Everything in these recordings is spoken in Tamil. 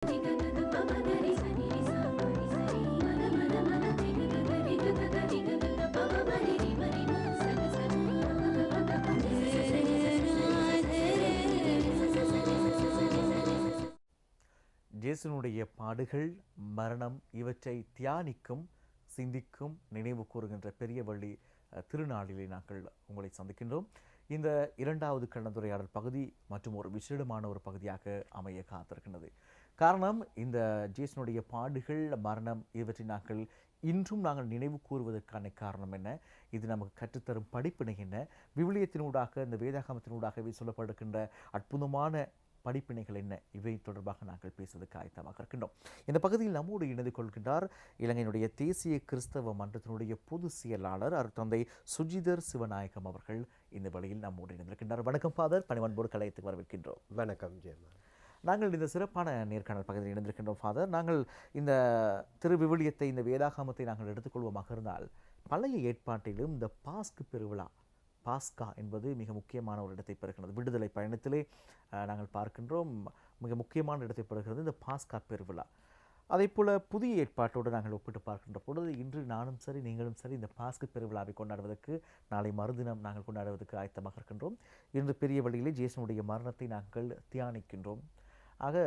இயேசுனுடைய பாடுகள், மரணம் இவற்றை தியானிக்கும், சிந்திக்கும், நினைவு கூறுகின்ற பெரிய வள்ளி திருநாளிலே நாங்கள் உங்களை சந்திக்கின்றோம். இந்த இரண்டாவது கலந்துரையாடல் பகுதி மற்றும் ஒரு விசேடமான ஒரு பகுதியாக அமைய காத்திருக்கின்றது. காரணம், இந்த ஜேசனுடைய பாடுகள், மரணம் இவற்றை இன்றும் நாங்கள் நினைவு கூறுவதற்கான காரணம் என்ன, இது நமக்கு கற்றுத்தரும் படிப்பினை என்ன, விவிலியத்தினூடாக இந்த வேதாகமத்தினூடாகவே சொல்லப்படுகின்ற அற்புதமான படிப்பினைகள் என்ன, இவை தொடர்பாக நாங்கள் பேசுவதற்கு ஆயத்தமாக இருக்கின்றோம். இந்த பகுதியில் நம்மோடு இணைந்து கொள்கின்றார் இலங்கையினுடைய தேசிய கிறிஸ்தவ மன்றத்தினுடைய பொதுச் செயலாளர் அருட்தந்தை சுஜிதர் சிவநாயகம் அவர்கள் இந்த வழியில் நம்மோடு இணைந்திருக்கின்றார். வணக்கம் ஃபாதர், பணிவன்போடு கலையத்துக்கு வரவேற்கின்றோம். வணக்கம் ஜெயமா. நாங்கள் இந்த சிறப்பான நேர்காணல் பகுதியில் இணைந்திருக்கின்றோம் ஃபாதர். நாங்கள் இந்த திருவிவிலியத்தை, இந்த வேதாகமத்தை நாங்கள் எடுத்துக்கொள்வோமாக இருந்தால், பழைய ஏற்பாட்டிலும் இந்த பாஸ்கு பெருவிழா, பாஸ்கா என்பது மிக முக்கியமான ஒரு இடத்தை பெறுகிறது. விடுதலை பயணத்திலே நாங்கள் பார்க்கின்றோம், மிக முக்கியமான இடத்தை பெறுகிறது இந்த பாஸ்கா பெருவிழா. அதே போல் புதிய ஏற்பாட்டோடு நாங்கள் ஒப்பிட்டு பார்க்கின்ற பொழுது, இன்று நானும் சரி நீங்களும் சரி இந்த பாஸ்கு பெருவிழாவை கொண்டாடுவதற்கு, நாளை மறுதினம் நாங்கள் கொண்டாடுவதற்கு ஆயத்தமாக இருக்கின்றோம். இன்று பெரிய வழியிலே ஜேசனுடைய மரணத்தை நாங்கள் தியானிக்கின்றோம். ஆக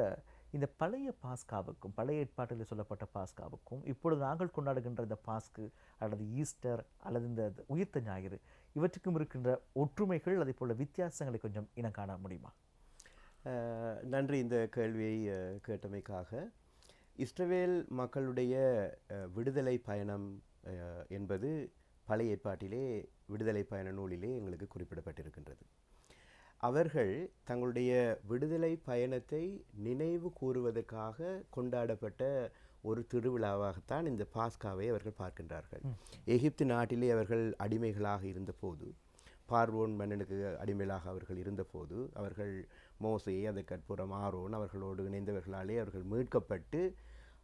இந்த பழைய பாஸ்காவுக்கும், பழைய ஏற்பாட்டில் சொல்லப்பட்ட பாஸ்காவுக்கும் இப்பொழுது நாங்கள் கொண்டாடுகின்ற இந்த பாஸ்கு அல்லது ஈஸ்டர் அல்லது இந்த உயிர்த்த ஞாயிறு, இவற்றுக்கும் இருக்கின்ற ஒற்றுமைகள், அதே போல் வித்தியாசங்களை கொஞ்சம் இனம் காண முடியுமா? நன்றி இந்த கேள்வியை கேட்டமைக்காக. இஸ்ரவேல் மக்களுடைய விடுதலை பயணம் என்பது பழைய ஏற்பாட்டிலே விடுதலை பயண நூலிலே எங்களுக்கு குறிப்பிடப்பட்டிருக்கின்றது. அவர்கள் தங்களுடைய விடுதலை பயணத்தை நினைவு கூறுவதற்காக கொண்டாடப்பட்ட ஒரு திருவிழாவாகத்தான் இந்த பாஸ்காவை அவர்கள் பார்க்கின்றார்கள். எகிப்து நாட்டிலே அவர்கள் அடிமைகளாக இருந்தபோது, பார்வோன் மன்னனுக்கு அடிமைகளாக அவர்கள் இருந்தபோது, அவர்கள் மோசே, அதற்கப்புறம் ஆரோன் அவர்களோடு இணைந்தவர்களாலே அவர்கள் மீட்கப்பட்டு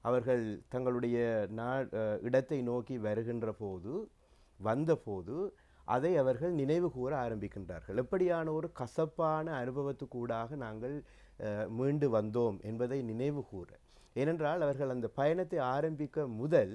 அவர்கள் தங்களுடைய இடத்தை நோக்கி வந்தபோது அதை அவர்கள் நினைவு கூற ஆரம்பிக்கின்றார்கள். எப்படியான ஒரு கசப்பான அனுபவத்துக்கூடாக நாங்கள் மீண்டு வந்தோம் என்பதை நினைவு கூற. ஏனென்றால் அவர்கள் அந்த பயணத்தை ஆரம்பிக்க முதல்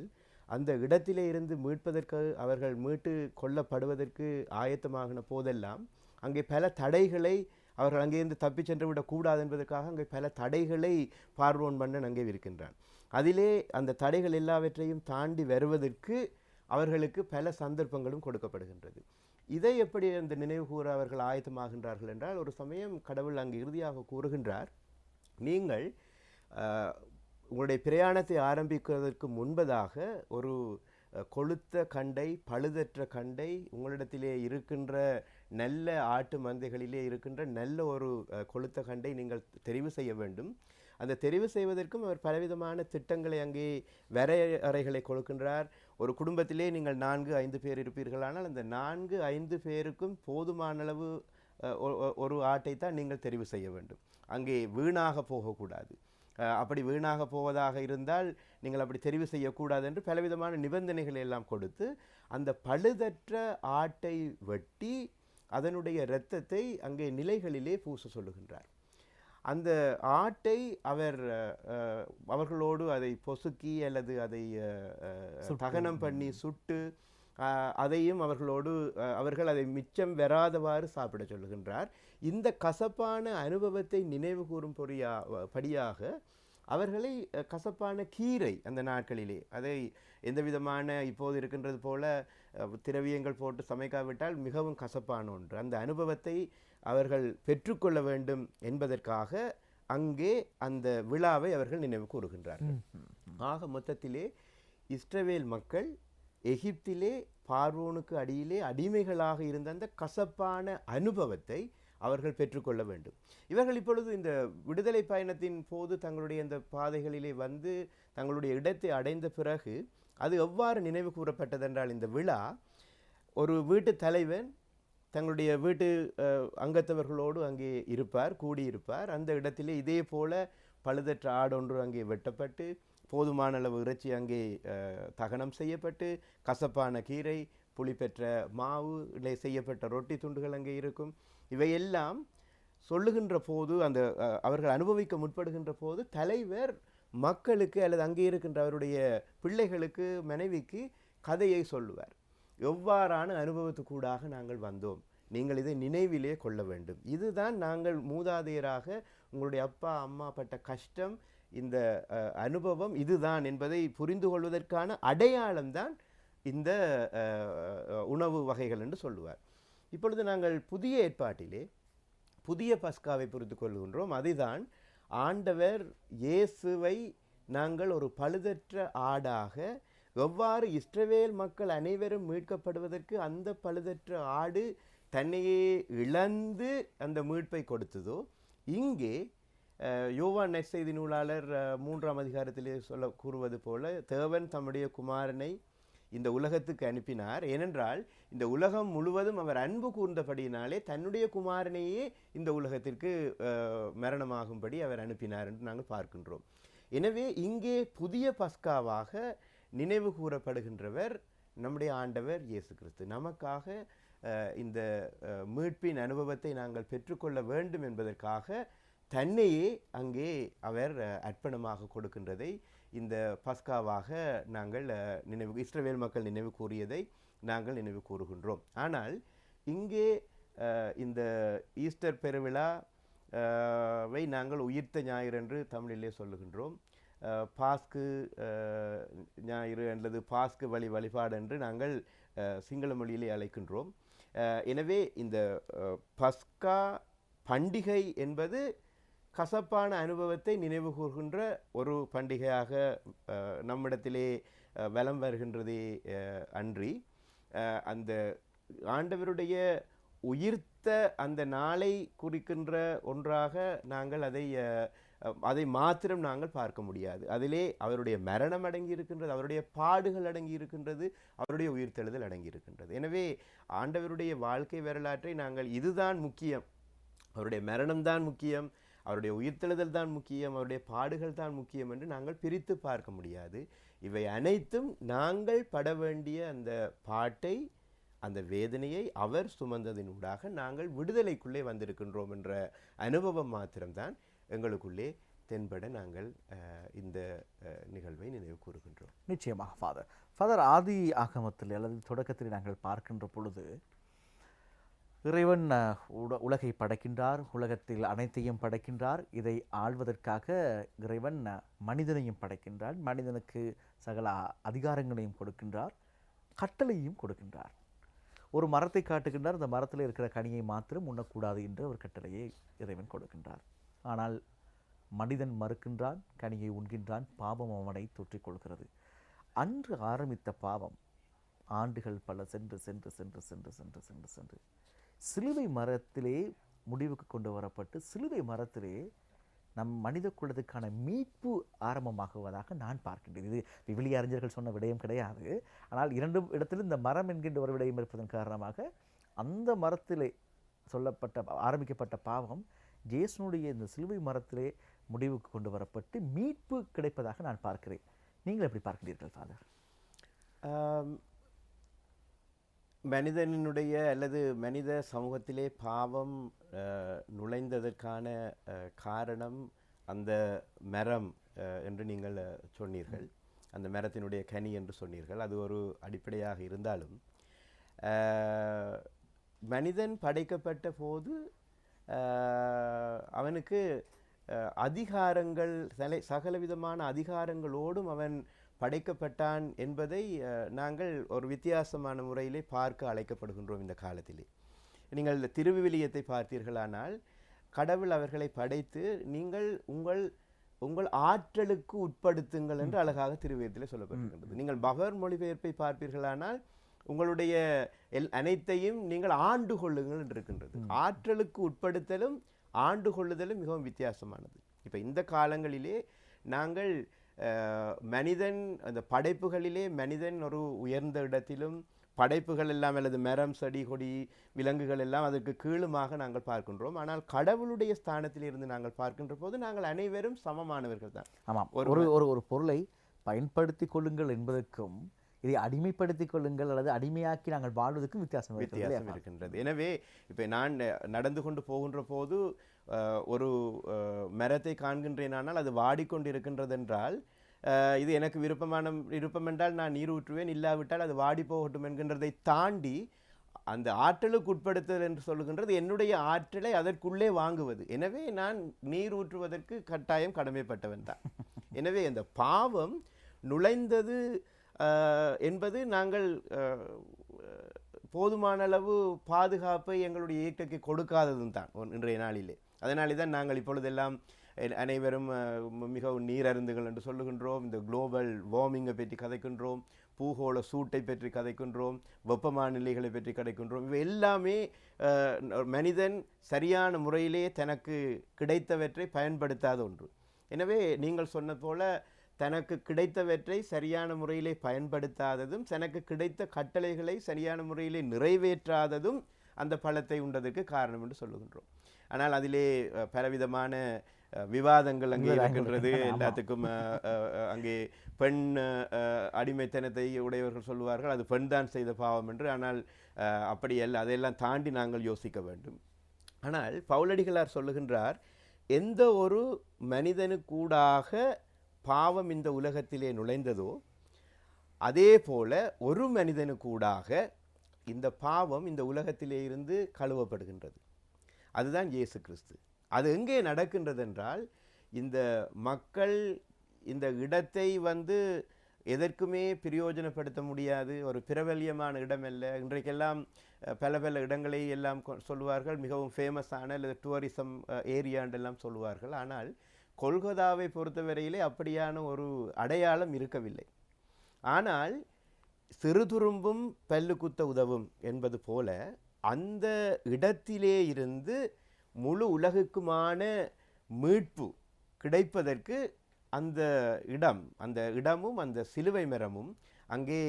அந்த இடத்திலே இருந்து மீட்பதற்கு, அவர்கள் மீட்டு கொள்ளப்படுவதற்கு ஆயத்தமாகின போதெல்லாம் அங்கே பல தடைகளை, அவர்கள் அங்கேருந்து தப்பி சென்று விடக்கூடாது என்பதற்காக அங்கே பல தடைகளை பார்வோன் மன்னன் அங்கே இருக்கின்றான். அதிலே அந்த தடைகள் எல்லாவற்றையும் தாண்டி வருவதற்கு அவர்களுக்கு பல சந்தர்ப்பங்களும் கொடுக்கப்படுகின்றது. இதை எப்படி அந்த நினைவு கூற அவர்கள் ஆயத்தமாகின்றார்கள் என்றால், ஒரு சமயம் கடவுள் அங்கு இறுதியாக கூறுகின்றார், நீங்கள் உங்களுடைய பிரயாணத்தை ஆரம்பிப்பதற்கு முன்பதாக ஒரு கொளுத்த கண்டை, பழுதற்ற கண்டை, உங்களிடத்திலே இருக்கின்ற நல்ல ஆட்டு மந்தைகளிலே இருக்கின்ற நல்ல ஒரு கொளுத்த கண்டை நீங்கள் தெரிவு செய்ய வேண்டும். அந்த தெரிவு செய்வதற்கும் அவர் பலவிதமான திட்டங்களை, அங்கே வரையறைகளை கொடுக்கின்றார். ஒரு குடும்பத்திலே நீங்கள் 4-5 பேர் இருப்பீர்களானால் அந்த 4-5 பேருக்கும் போதுமான அளவு ஒரு ஆட்டை தான் நீங்கள் தெரிவு செய்ய வேண்டும். அங்கே வீணாக போகக்கூடாது. அப்படி வீணாக போவதாக இருந்தால் நீங்கள் அப்படி தெரிவு செய்யக்கூடாது என்று பலவிதமான நிபந்தனைகளை எல்லாம் கொடுத்து, அந்த பழுதற்ற ஆட்டை வெட்டி அதனுடைய இரத்தத்தை அங்கே நிலைகளிலே பூச சொல்லுகின்றார். அந்த ஆட்டை அவர்களோடு அதை பொசுக்கி அல்லது அதை தகனம் பண்ணி சுட்டு அதையும் அவர்கள் அதை மிச்சம் வராதவாறு சாப்பிட சொல்லுகின்றார். இந்த கசப்பான அனுபவத்தை நினைவு கூறும் படியாக அவர்களை கசப்பான கீரை, அந்த நாட்களிலே அதை எந்த விதமான இப்போது இருக்கின்றது போல திரவியங்கள் போட்டு சமைக்காவிட்டால் மிகவும் கசப்பான ஒன்று, அந்த அனுபவத்தை அவர்கள் பெற்றுக்கொள்ள வேண்டும் என்பதற்காக அங்கே அந்த விழாவை அவர்கள் நினைவு கூறுகின்றார்கள். ஆக மொத்தத்திலே இஸ்ரவேல் மக்கள் எகிப்திலே பார்வோனுக்கு அடியிலே அடிமைகளாக இருந்த அந்த கசப்பான அனுபவத்தை அவர்கள் பெற்றுக்கொள்ள வேண்டும். இவர்கள் இப்பொழுது இந்த விடுதலை பயணத்தின் போது தங்களுடைய இந்த பாதைகளிலே வந்து தங்களுடைய இடத்தை அடைந்த பிறகு அது எவ்வாறு நினைவு கூறப்பட்டதென்றால், இந்த விழா ஒரு வீட்டு தலைவன் தங்களுடைய வீட்டு அங்கத்தவர்களோடு அங்கே கூடியிருப்பார். அந்த இடத்திலே இதே போல பழுதற்ற ஆடொன்று அங்கே வெட்டப்பட்டு, போதுமான அளவு இறைச்சி அங்கே தகனம் செய்யப்பட்டு, கசப்பான கீரை, புளிப்பெற்ற மாவு செய்யப்பட்ட ரொட்டி துண்டுகள் அங்கே இருக்கும். இவையெல்லாம் சொல்லுகின்ற போது அந்த அவர்கள் அனுபவிக்க முற்படுகின்ற போது தலைவர் மக்களுக்கு அல்லது அங்கே இருக்கின்ற அவருடைய பிள்ளைகளுக்கு மனைவிக்கு கதையை சொல்லுவார். எவ்வாறான அனுபவத்துக்கூடாக நாங்கள் வந்தோம், நீங்கள் இதை நினைவிலே கொள்ள வேண்டும், இதுதான் நாங்கள் மூதாதையராக உங்களுடைய அப்பா அம்மா பட்ட கஷ்டம், இந்த அனுபவம் இதுதான் என்பதை புரிந்து கொள்வதற்கான அடையாளம்தான் இந்த உணவு வகைகள் என்று சொல்லுவார். இப்பொழுது நாங்கள் புதிய ஏற்பாட்டிலே புதிய பஸ்காவை புரிந்து கொள்கின்றோம். அதுதான் ஆண்டவர் இயேசுவை நாங்கள் ஒரு பழுதற்ற ஆடாக, எவ்வாறு இஸ்ரவேல் மக்கள் அனைவரும் மீட்கப்படுவதற்கு அந்த பழுதற்ற ஆடு தன்னையே இழந்து அந்த மீட்பை கொடுத்ததோ, இங்கே யோவான் நற்செய்தி நூலாளர் 3ஆம் அதிகாரத்திலே கூறுவது போல தேவன் தம்முடைய குமாரனை இந்த உலகத்துக்கு அனுப்பினார். ஏனென்றால் இந்த உலகம் முழுவதும் அவர் அன்பு கூர்ந்தபடியினாலே தன்னுடைய குமாரனையே இந்த உலகத்திற்கு மரணமாகும்படி அவர் அனுப்பினார் என்று நாங்கள் பார்க்கின்றோம். எனவே இங்கே புதிய பஸ்காவாக நினைவு கூறப்படுகின்றவர் நம்முடைய ஆண்டவர் இயேசு கிறிஸ்து. நமக்காக இந்த மீட்பின் அனுபவத்தை நாங்கள் பெற்றுக்கொள்ள வேண்டும் என்பதற்காக தன்னையே அங்கே அவர் அர்ப்பணமாக கொடுக்கின்றதை இந்த பஸ்காவாக நாங்கள் இஸ்ரவேல் மக்கள் நினைவு கூறியதை நாங்கள் நினைவு கூறுகின்றோம். ஆனால் இங்கே இந்த ஈஸ்டர் பெருவிழா வை நாங்கள் உயிர்த்த ஞாயிறு என்று தமிழிலே சொல்லுகின்றோம். பாஸ்கு ஞாயிறு அல்லது பாஸ்கு வழிபாடு என்று நாங்கள் சிங்கள மொழியிலே அழைக்கின்றோம். எனவே இந்த பஸ்கா பண்டிகை என்பது கசப்பான அனுபவத்தை நினைவு கூர்கின்ற ஒரு பண்டிகையாக நம்மிடத்திலே வலம் வருகின்றதே அன்றி, அந்த ஆண்டவருடைய உயிர்த்த அந்த நாளை குறிக்கின்ற ஒன்றாக நாங்கள் அதை மாத்திரம் நாங்கள் பார்க்க முடியாது. அதிலே அவருடைய மரணம் அடங்கி இருக்கின்றது, அவருடைய பாடுகள் அடங்கி இருக்கின்றது, அவருடைய உயிர்த்தெழுதல் அடங்கி இருக்கின்றது. எனவே ஆண்டவருடைய வாழ்க்கை வரலாற்றை நாங்கள் இதுதான் முக்கியம், அவருடைய மரணம்தான் முக்கியம், அவருடைய உயிர்த்தெழுதல் தான் முக்கியம், அவருடைய பாடுகள் தான் முக்கியம் என்று நாங்கள் பிரித்து பார்க்க முடியாது. இவை அனைத்தும் நாங்கள் பட வேண்டிய அந்த பாட்டை, அந்த வேதனையை அவர் சுமந்ததினூடாக நாங்கள் விடுதலைக்குள்ளே வந்திருக்கின்றோம் என்ற அனுபவம் மாத்திரம்தான் எங்களுக்குள்ளே தென்பட நாங்கள் இந்த நிகழ்வை நினைவு கூறுகின்றோம். நிச்சயமாக ஃபாதர் ஆதி ஆகமத்தில் அல்லது தொடக்கத்தில் நாங்கள் பார்க்கின்ற பொழுது இறைவன் உலகை படைக்கின்றார், உலகத்தில் அனைத்தையும் படைக்கின்றார். இதை ஆள்வதற்காக இறைவன் மனிதனையும் படைக்கின்றார், மனிதனுக்கு சகல அதிகாரங்களையும் கொடுக்கின்றார், கட்டளையும் கொடுக்கின்றார். ஒரு மரத்தை காட்டுகின்றார், அந்த மரத்தில் இருக்கிற கனியை மாத்திரம் உண்ணக்கூடாது என்று ஒரு கட்டளையை இறைவன் கொடுக்கின்றார். ஆனால் மனிதன் மறுக்கின்றான், கனியை உண்கின்றான், பாவம் அவனை தொற்றிக்கொள்கிறது. அன்று ஆரம்பித்த பாவம் ஆண்டுகள் பல சென்று சென்று சென்று சென்று சென்று சென்று சென்று சிலுவை மரத்திலே முடிவுக்கு கொண்டு வரப்பட்டு, சிலுவை மரத்திலே நம் மனித குலத்துக்கான மீட்பு ஆரம்பமாகுவதாக நான் பார்க்கின்றேன். இது விவிலிய அறிஞர்கள் சொன்ன விடயம் கிடையாது. ஆனால் இரண்டு இடத்திலும் இந்த மரம் என்கின்ற ஒரு விடயம் இருப்பதன் காரணமாக அந்த மரத்திலே ஆரம்பிக்கப்பட்ட பாவம் ஜேசுனுடைய இந்த சிலுவை மரத்திலே முடிவுக்கு கொண்டு வரப்பட்டு மீட்பு கிடைப்பதாக நான் பார்க்கிறேன். நீங்கள் எப்படி பார்க்கிறீர்கள் ஃபாதர்? மனிதனுடைய அல்லது மனித சமூகத்திலே பாவம் நுழைந்ததற்கான காரணம் அந்த மரம் என்று நீங்கள் சொன்னீர்கள், அந்த மரத்தினுடைய கனி என்று சொன்னீர்கள். அது ஒரு அடிப்படையாக இருந்தாலும் மனிதன் படைக்கப்பட்ட போது அவனுக்கு அதிகாரங்கள், சகலவிதமான அதிகாரங்களோடும் அவன் படைக்கப்பட்டான் என்பதை நாங்கள் ஒரு வித்தியாசமான முறையிலே பார்க்க அழைக்கப்படுகின்றோம். இந்த காலத்திலே நீங்கள் திருவிவிலியத்தை பார்த்தீர்களானால் கடவுள் அவர்களை படைத்து நீங்கள் உங்கள் ஆற்றலுக்கு உட்படுத்துங்கள் என்று அழகாக திருவிவிலியத்திலே சொல்லப்பட்டிருக்கின்றது. நீங்கள் பகர் மொழிபெயர்ப்பை பார்ப்பீர்களானால் உங்களுடைய அனைத்தையும் நீங்கள் ஆண்டு கொள்ளுங்கள் என்று இருக்கின்றது. ஆற்றலுக்கு உட்படுத்தலும் ஆண்டு கொள்ளுதலும் மிகவும் வித்தியாசமானது. இப்போ இந்த காலங்களிலே நாங்கள் மனிதன் அந்த படைப்புகளிலே மனிதன் ஒரு உயர்ந்த இடத்திலும், படைப்புகள் எல்லாம் அல்லது மரம் செடி கொடி விலங்குகள் எல்லாம் அதற்கு கீழுமாக நாங்கள் பார்க்கின்றோம். ஆனால் கடவுளுடைய ஸ்தானத்தில் இருந்து நாங்கள் பார்க்கின்ற போது நாங்கள் அனைவரும் சமமானவர்கள் தான். ஆமாம், ஒரு பொருளை பயன்படுத்தி கொள்ளுங்கள் என்பதற்கும் இதை அடிமைப்படுத்திக் கொள்ளுங்கள் அல்லது அடிமையாக்கி நாங்கள் வாழ்வதற்கும் வித்தியாசம் இருக்கின்றது. எனவே இப்போ நான் நடந்து கொண்டு போகின்ற போது ஒரு மரத்தை காண்கின்றேனானால் அது வாடிக்கொண்டிருக்கின்றது என்றால் இது எனக்கு விருப்பம் என்றால் நான் நீர் ஊற்றுவேன், இல்லாவிட்டால் அது வாடி போகட்டும் என்கின்றதை தாண்டி அந்த ஆற்றலுக்கு உட்படுத்துதல் என்று சொல்லுகின்றது என்னுடைய ஆற்றலை அதற்குள்ளே வாங்குவது. எனவே நான் நீர் ஊற்றுவதற்கு கட்டாயம் கடமைப்பட்டவன் தான். எனவே அந்த பாவம் நுழைந்தது என்பது நாங்கள் போதுமான அளவு பாதுகாப்பை எங்களுடைய இயற்கைக்கு கொடுக்காததும் தான் இன்றைய நாளிலே. அதனாலே தான் நாங்கள் இப்பொழுதெல்லாம் அனைவரும் மிகவும் நீர் அருந்துகள் என்று சொல்லுகின்றோம். இந்த குளோபல் வார்மிங்கை பற்றி கதைக்கின்றோம், பூகோள சூட்டை பற்றி கதைக்கின்றோம், வெப்பமான நிலைகளை பற்றி கதைக்கின்றோம். இவை எல்லாமே மனிதன் சரியான முறையிலே தனக்கு கிடைத்தவற்றை பயன்படுத்தாத ஒன்று. எனவே நீங்கள் சொன்ன போல தனக்கு கிடைத்தவற்றை சரியான முறையிலே பயன்படுத்தாததும், தனக்கு கிடைத்த கட்டளைகளை சரியான முறையிலே நிறைவேற்றாததும் அந்த பழத்தை உண்டதற்கு காரணம் என்று சொல்லுகின்றோம். ஆனால் அதிலே பலவிதமான விவாதங்கள் அங்கே இருக்கின்றது. எல்லாத்துக்கும் அங்கே பெண் அடிமைத்தனத்தை உடையவர்கள் சொல்லுவார்கள் அது பெண் தான் செய்த பாவம் என்று. ஆனால் அப்படி அல்ல, அதையெல்லாம் தாண்டி நாங்கள் யோசிக்க வேண்டும். ஆனால் பவுலடிகளார் சொல்லுகின்றார், எந்த ஒரு மனிதனுக்கூடாக பாவம் இந்த உலகத்திலே நுழைந்ததோ அதே போல ஒரு மனிதனுக்கூடாக இந்த பாவம் இந்த உலகத்திலே இருந்து கழுவப்படுகின்றது. அதுதான் இயேசு கிறிஸ்து. அது எங்கே நடக்கின்றது என்றால், இந்த மக்கள் இந்த இடத்தை எதற்குமே பிரயோஜனப்படுத்த முடியாது, ஒரு பிரபல்யமான இடம் அல்ல. இன்றைக்கெல்லாம் பல பல இடங்களை எல்லாம் சொல்லுவார்கள், மிகவும் ஃபேமஸான அல்லது டூரிசம் ஏரியாண்டெல்லாம் சொல்லுவார்கள். ஆனால் கொல்கத்தாவை பொறுத்தவரையிலே அப்படியான ஒரு அடையாளம் இருக்கவில்லை. ஆனால் சிறு துரும்பும் பல்லு குத்த உதவும் என்பது போல அந்த இடத்திலே இருந்து முழு உலகுக்குமான மீட்பு கிடைப்பதற்கு அந்த இடமும் அந்த சிலுவை மரமும் அங்கே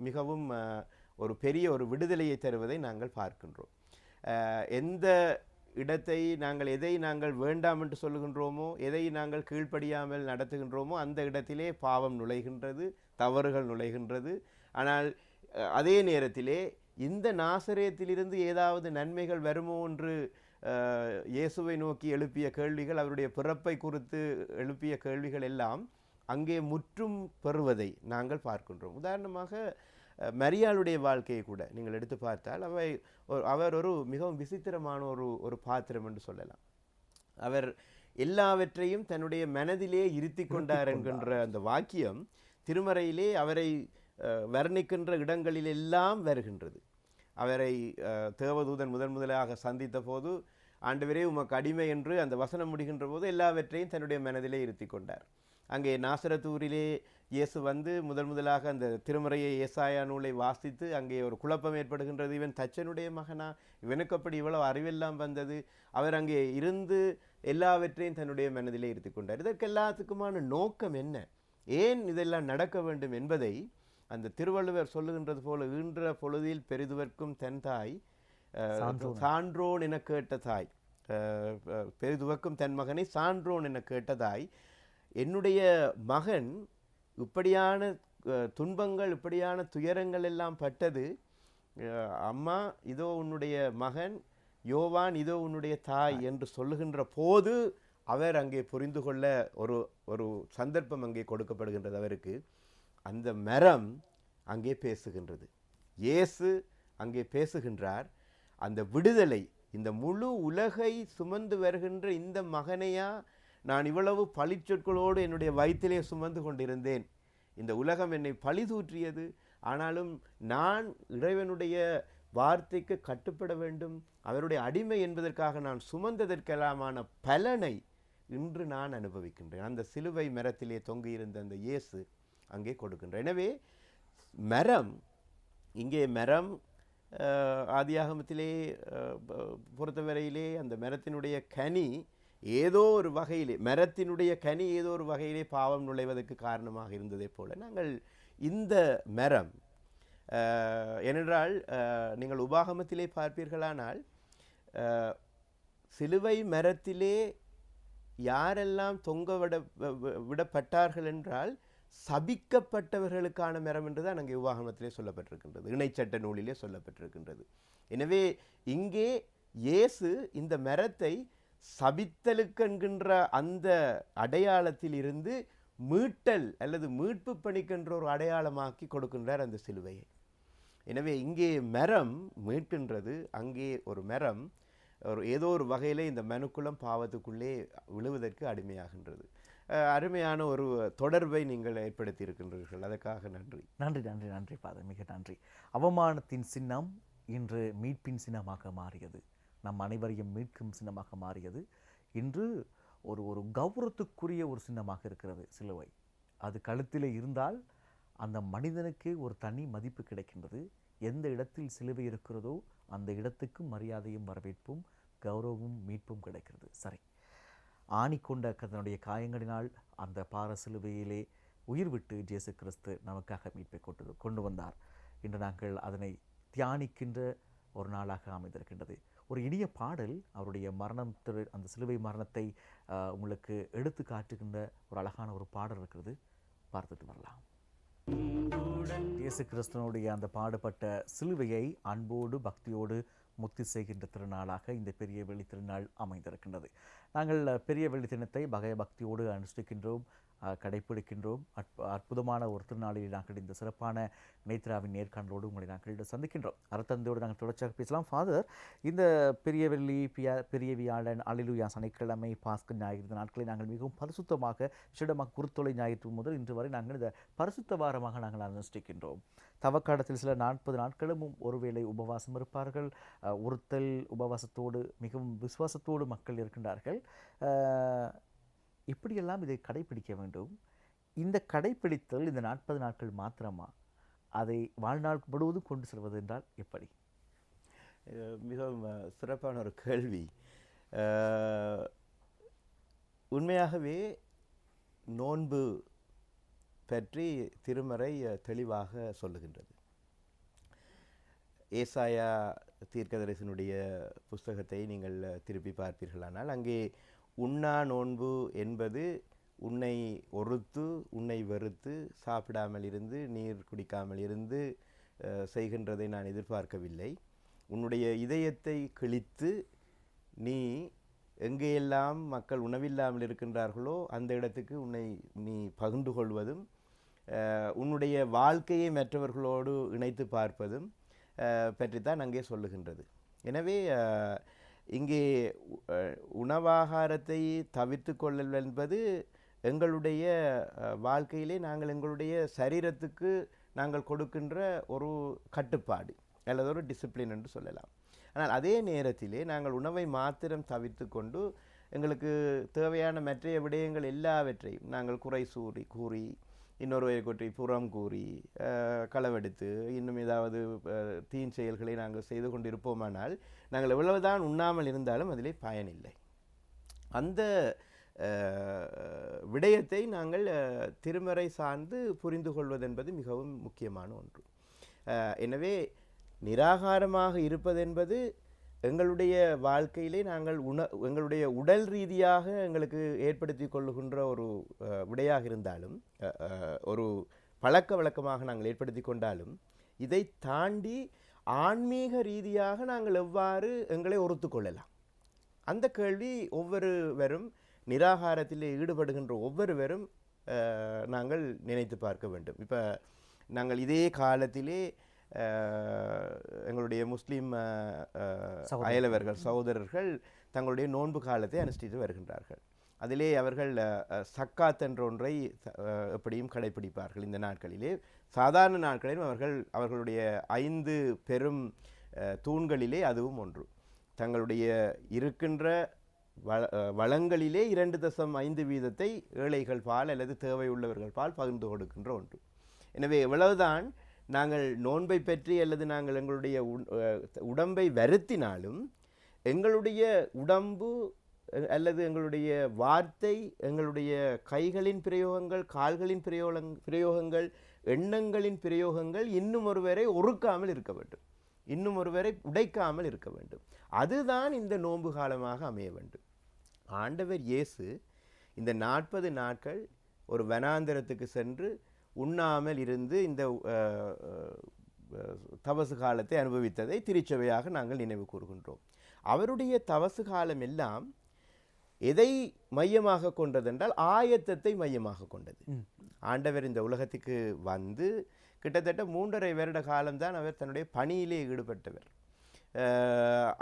மிகவும் ஒரு பெரிய ஒரு விடுதலையை தருவதை நாங்கள் பார்க்கின்றோம். எந்த இடத்தை எதை நாங்கள் வேண்டாம் என்று சொல்லுகின்றோமோ, எதை நாங்கள் கீழ்ப்படியாமல் நடத்துகின்றோமோ அந்த இடத்திலே பாவம் நுழைகின்றது, தவறுகள் நுழைகின்றது. ஆனால் அதே நேரத்திலே இந்த நாசரேத்திலிருந்து ஏதாவது நன்மைகள் வருமோ என்று இயேசுவை நோக்கி எழுப்பிய கேள்விகள், அவருடைய பிறப்பை குறித்து எழுப்பிய கேள்விகள் எல்லாம் அங்கே முற்றும் பெறுவதை நாங்கள் பார்க்கின்றோம். உதாரணமாக மரியாளுடைய வாழ்க்கையை கூட நீங்கள் எடுத்து பார்த்தால் அவர் ஒரு மிகவும் விசித்திரமான ஒரு பாத்திரம் என்று சொல்லலாம். அவர் எல்லாவற்றையும் தன்னுடைய மனதிலே இருத்தி கொண்டார் என்கின்ற அந்த வாக்கியம் திருமறையிலே அவரை வர்ணிக்கின்ற இடங்களிலெல்லாம் வருகின்றது. அவரை தேவதூதன் முதலாக சந்தித்த போது, ஆண்டவரே உமக்கு அடிமை என்று அந்த வசனம் முடிகின்ற போது எல்லாவற்றையும் தன்னுடைய மனதிலே இருத்தி கொண்டார். அங்கே நாசரத்தூரிலே இயேசு முதலாக அந்த திருமறையை ஏசாயா நூலை வாசித்து அங்கே ஒரு குழப்பம் ஏற்படுகின்றது. இவன் தச்சனுடைய மகனா, இவனுக்கு அப்படி இவ்வளவு அறிவெல்லாம் வந்தது? அவர் அங்கே இருந்து எல்லாவற்றையும் தன்னுடைய மனதிலே இருத்தி கொண்டார். இதற்கு எல்லாத்துக்குமான நோக்கம் என்ன, ஏன் இதெல்லாம் நடக்க வேண்டும் என்பதை அந்த திருவள்ளுவர் சொல்லுகின்றது போல, ஈன்ற பொழுதில் பெரிதுவர்க்கும் தன் தாய் சான்றோன் என கேட்ட தாய், பெரிதுவர்க்கும் தன் மகனை சான்றோன் என கேட்ட தாய். என்னுடைய மகன் இப்படியான துன்பங்கள், இப்படியான துயரங்கள் எல்லாம் பட்டது, அம்மா இதோ உன்னுடைய மகன், யோவான் இதோ உன்னுடைய தாய் என்று சொல்லுகின்ற போது அவர் அங்கே புரிந்து கொள்ள ஒரு சந்தர்ப்பம் அங்கே கொடுக்கப்படுகின்றது அவருக்கு. அந்த மரம் அங்கே பேசுகின்றது, இயேசு அங்கே பேசுகின்றார். அந்த விடுதலை, இந்த முழு உலகை சுமந்து வருகின்ற இந்த மகனையா நான் இவ்வளவு பழிச்சொற்களோடு என்னுடைய வயிற்றிலே சுமந்து கொண்டிருந்தேன், இந்த உலகம் என்னை பழி தூற்றியது, ஆனாலும் நான் இறைவனுடைய வார்த்தைக்கு கட்டுப்பட வேண்டும், அவருடைய அடிமை என்பதற்காக நான் சுமந்ததற்கெல்லாமான பலனை இன்று நான் அனுபவிக்கின்றேன். அந்த சிலுவை மரத்திலே தொங்கியிருந்த அந்த இயேசு அங்கே கொடுக்கின்றார். எனவே மரம், இங்கே மரம் ஆதியாகமத்திலே பொறுத்தவரையிலே அந்த மரத்தினுடைய கனி ஏதோ ஒரு வகையிலே, மரத்தினுடைய கனி ஏதோ ஒரு வகையிலே பாவம் நுழைவதற்கு காரணமாக இருந்ததை போல நாங்கள் இந்த மரம், ஏனென்றால் நீங்கள் உபாகமத்திலே பார்ப்பீர்களானால் சிலுவை மரத்திலே யாரெல்லாம் தொங்க விடப்பட்டார்கள் என்றால் சபிக்கப்பட்டவர்களுக்கான மரம் என்றுதான் அங்கே உபாகமத்திலே சொல்லப்பட்டிருக்கின்றது, இணைச்சட்ட நூலிலே சொல்லப்பட்டிருக்கின்றது. எனவே இங்கே இயேசு இந்த மரத்தை சபித்தலுக்கு என்கின்ற அந்த அடையாளத்தில் இருந்து மீட்டல் அல்லது மீட்பு பணிக்கின்ற ஒரு அடையாளமாக்கி கொடுக்கின்றார் அந்த சிலுவையை. எனவே இங்கே மரம் மீட்கின்றது, அங்கே ஒரு மரம் ஏதோ ஒரு வகையில் இந்த மனுக்குலம் பாவத்துக்குள்ளே விழுவதற்கு அடிமையாகின்றது. அருமையான ஒரு தொடர்பை நீங்கள் ஏற்படுத்தி இருக்கின்றீர்கள், அதற்காக நன்றி. நன்றி நன்றி நன்றி ஃபாதர், மிக நன்றி. அவமானத்தின் சின்னம் இன்று மீட்பின் சின்னமாக மாறியது, நம் அனைவரையும் மீட்கும் சின்னமாக மாறியது. இன்று ஒரு ஒரு கௌரவத்துக்குரிய ஒரு சின்னமாக இருக்கிறது சிலுவை. அது கழுத்திலே இருந்தால் அந்த மனிதனுக்கு ஒரு தனி மதிப்பு கிடைக்கின்றது. எந்த இடத்தில் சிலுவை இருக்கிறதோ அந்த இடத்துக்கும் மரியாதையும் வரவேற்பும் கௌரவமும் மீட்பும் கிடைக்கிறது. சரி, ஆணி கொண்ட தன்னுடைய காயங்களினால் அந்த பார சிலுவையிலே உயிர் விட்டு இயேசு கிறிஸ்து நமக்காக மீட்பை கொண்டு வந்தார். இன்று நாங்கள் அதனை தியானிக்கின்ற ஒரு நாளாக அமைந்திருக்கின்றது. ஒரு இனிய பாடல் அவருடைய அந்த சிலுவை மரணத்தை உங்களுக்கு எடுத்து காட்டுகின்ற ஒரு அழகான ஒரு பாடல் இருக்கிறது, பார்த்துட்டு வரலாம். இயேசு கிறிஸ்துவனுடைய அந்த பாடுபட்ட சிலுவையை அன்போடு பக்தியோடு முத்தி செய்கின்ற திருநாளாக இந்த பெரிய வெள்ளி திருநாள் அமைந்திருக்கின்றது. நாங்கள் பெரிய வெள்ளி தினத்தை பக்தியோடு அனுஷ்டிக்கின்றோம், கடைப்பிடிக்கின்றோம். அற்புதமான ஒரு திருநாளில் நாங்கள் இந்த சிறப்பான நேத்ராவின் நேர்காணலோடு உங்களை நாங்கள் சந்திக்கின்றோம். அறத்தந்தையோடு நாங்கள் தொடர்ச்சியாக பேசலாம். ஃபாதர், இந்த பெரிய வெள்ளி, பெரிய வியாழன், அல்லேலூயா சனிக்கிழமை, பாஸ்கர் ஞாயிறு இந்த நாட்களை நாங்கள் மிகவும் பரிசுத்தமாக விசேடமாக குருத்தொலை ஞாயிற்று முதல் இன்று வரை நாங்கள் இந்த பரிசுத்த வாரமாக நாங்கள் அனுஷ்டிக்கின்றோம். தவக்காலத்தில் சில 40 நாட்களும் ஒருவேளை உபவாசம் இருப்பார்கள். உறுத்தல் உபவாசத்தோடு மிகவும் விசுவாசத்தோடு மக்கள் இருக்கின்றார்கள். இப்படியெல்லாம் இதை கடைபிடிக்க வேண்டும். இந்த கடைபிடித்தல் இந்த 40 நாட்கள் மாத்திரமா, அதை வாழ்நாள் முழுவதும் கொண்டு செல்வது என்றால் எப்படி? மிகவும் சிறப்பான ஒரு கேள்வி. உண்மையாகவே நோன்பு பற்றி திருமறை தெளிவாக சொல்லுகின்றது. ஏசாயா தீர்க்கதரிசனுடைய புஸ்தகத்தை நீங்கள் திருப்பி பார்ப்பீர்களானால் அங்கே உண்ணா நோன்பு என்பது உன்னை ஒறுத்து உன்னை வெறுத்து சாப்பிடாமல் இருந்து நீர் குடிக்காமல் இருந்து செய்கின்றதை நான் எதிர்பார்க்கவில்லை. உன்னுடைய இதயத்தை கிழித்து நீ எங்கேயெல்லாம் மக்கள் உணவில்லாமல் இருக்கின்றார்களோ அந்த இடத்துக்கு நீ பகிர்ந்து கொள்வதும் உன்னுடைய வாழ்க்கையை மற்றவர்களோடு இணைத்து பார்ப்பதும் பற்றித்தான் அங்கே சொல்லுகின்றது. எனவே இங்கே உணவாகாரத்தை தவிர்த்து கொள்ளல் என்பது எங்களுடைய வாழ்க்கையிலே நாங்கள் எங்களுடைய சரீரத்துக்கு நாங்கள் கொடுக்கின்ற ஒரு கட்டுப்பாடு அல்லது ஒரு டிசிப்ளின் என்று சொல்லலாம். ஆனால் அதே நேரத்திலே நாங்கள் உணவை மாத்திரம் தவிர்த்து கொண்டு எங்களுக்கு தேவையான மற்றைய விடயங்கள் எல்லாவற்றையும் நாங்கள் குறை கூறி இன்னொருவரை கொற்றி புறம் கூறி களவெடுத்து இன்னும் ஏதாவது தீன் செயல்களை நாங்கள் செய்து கொண்டிருப்போமானால் நாங்கள் எவ்வளவுதான் உண்ணாமல் இருந்தாலும் அதிலே பயனில்லை. அந்த விடயத்தை நாங்கள் திருமறை சார்ந்து புரிந்து கொள்வதென்பது மிகவும் முக்கியமான ஒன்று. எனவே நிராகாரமாக இருப்பதென்பது எங்களுடைய வாழ்க்கையிலே நாங்கள் எங்களுடைய உடல் ரீதியாக எங்களுக்கு ஏற்படுத்தி கொள்ளுகின்ற ஒரு விடையாக இருந்தாலும், ஒரு பழக்க வழக்கமாக நாங்கள் ஏற்படுத்தி கொண்டாலும், இதை தாண்டி ஆன்மீக ரீதியாக நாங்கள் எவ்வாறு எங்களை ஒருத்து கொள்ளலாம், அந்த கேள்வி ஒவ்வொருவரும் நிராகாரத்திலே ஈடுபடுகின்ற ஒவ்வொருவரும் நாங்கள் நினைத்து பார்க்க வேண்டும். இப்போ நாங்கள் இதே காலத்திலே எங்களுடைய முஸ்லீம் அயலவர்கள் சகோதரர்கள் தங்களுடைய நோன்பு காலத்தை அனுஷ்டித்து வருகின்றார்கள். அதிலே அவர்கள் சக்காத் என்ற ஒன்றை எப்படியும் கடைபிடிப்பார்கள். இந்த நாட்களிலே சாதாரண நாட்களிலும் அவர்களுடைய 5 பெரும் தூண்களிலே அதுவும் ஒன்று. தங்களுடைய இருக்கின்ற வளங்களிலே 2.5% ஏழைகள் பால் அல்லது தேவை உள்ளவர்கள் பால் பகிர்ந்து கொடுக்கின்ற ஒன்று. எனவே எவ்வளவுதான் நாங்கள் நோன்பை பற்றி அல்லது நாங்கள் எங்களுடைய உடம்பை வருத்தினாலும் எங்களுடைய உடம்பு அல்லது எங்களுடைய வார்த்தை, எங்களுடைய கைகளின் பிரயோகங்கள், கால்களின் பிரயோகங்கள், எண்ணங்களின் பிரயோகங்கள் இன்னும் ஒருவரை ஒறுக்காமல் இருக்க வேண்டும், இன்னும் ஒருவரை உடைக்காமல் இருக்க வேண்டும். அதுதான் இந்த நோன்பு காலமாக அமைய வேண்டும். ஆண்டவர் இயேசு இந்த 40 நாட்கள் ஒரு வனாந்தரத்துக்கு சென்று உண்ணாமல் இருந்து இந்த தவசு காலத்தை அனுபவித்ததை திருச்சபையாக நாங்கள் நினைவு கூறுகின்றோம். அவருடைய தவசு காலம் எல்லாம் எதை மையமாக கொண்டதென்றால் ஆயத்தத்தை மையமாக கொண்டது. ஆண்டவர் இந்த உலகத்துக்கு வந்து கிட்டத்தட்ட 3.5 வருட காலம்தான் அவர் தன்னுடைய பணியிலே ஈடுபட்டவர்.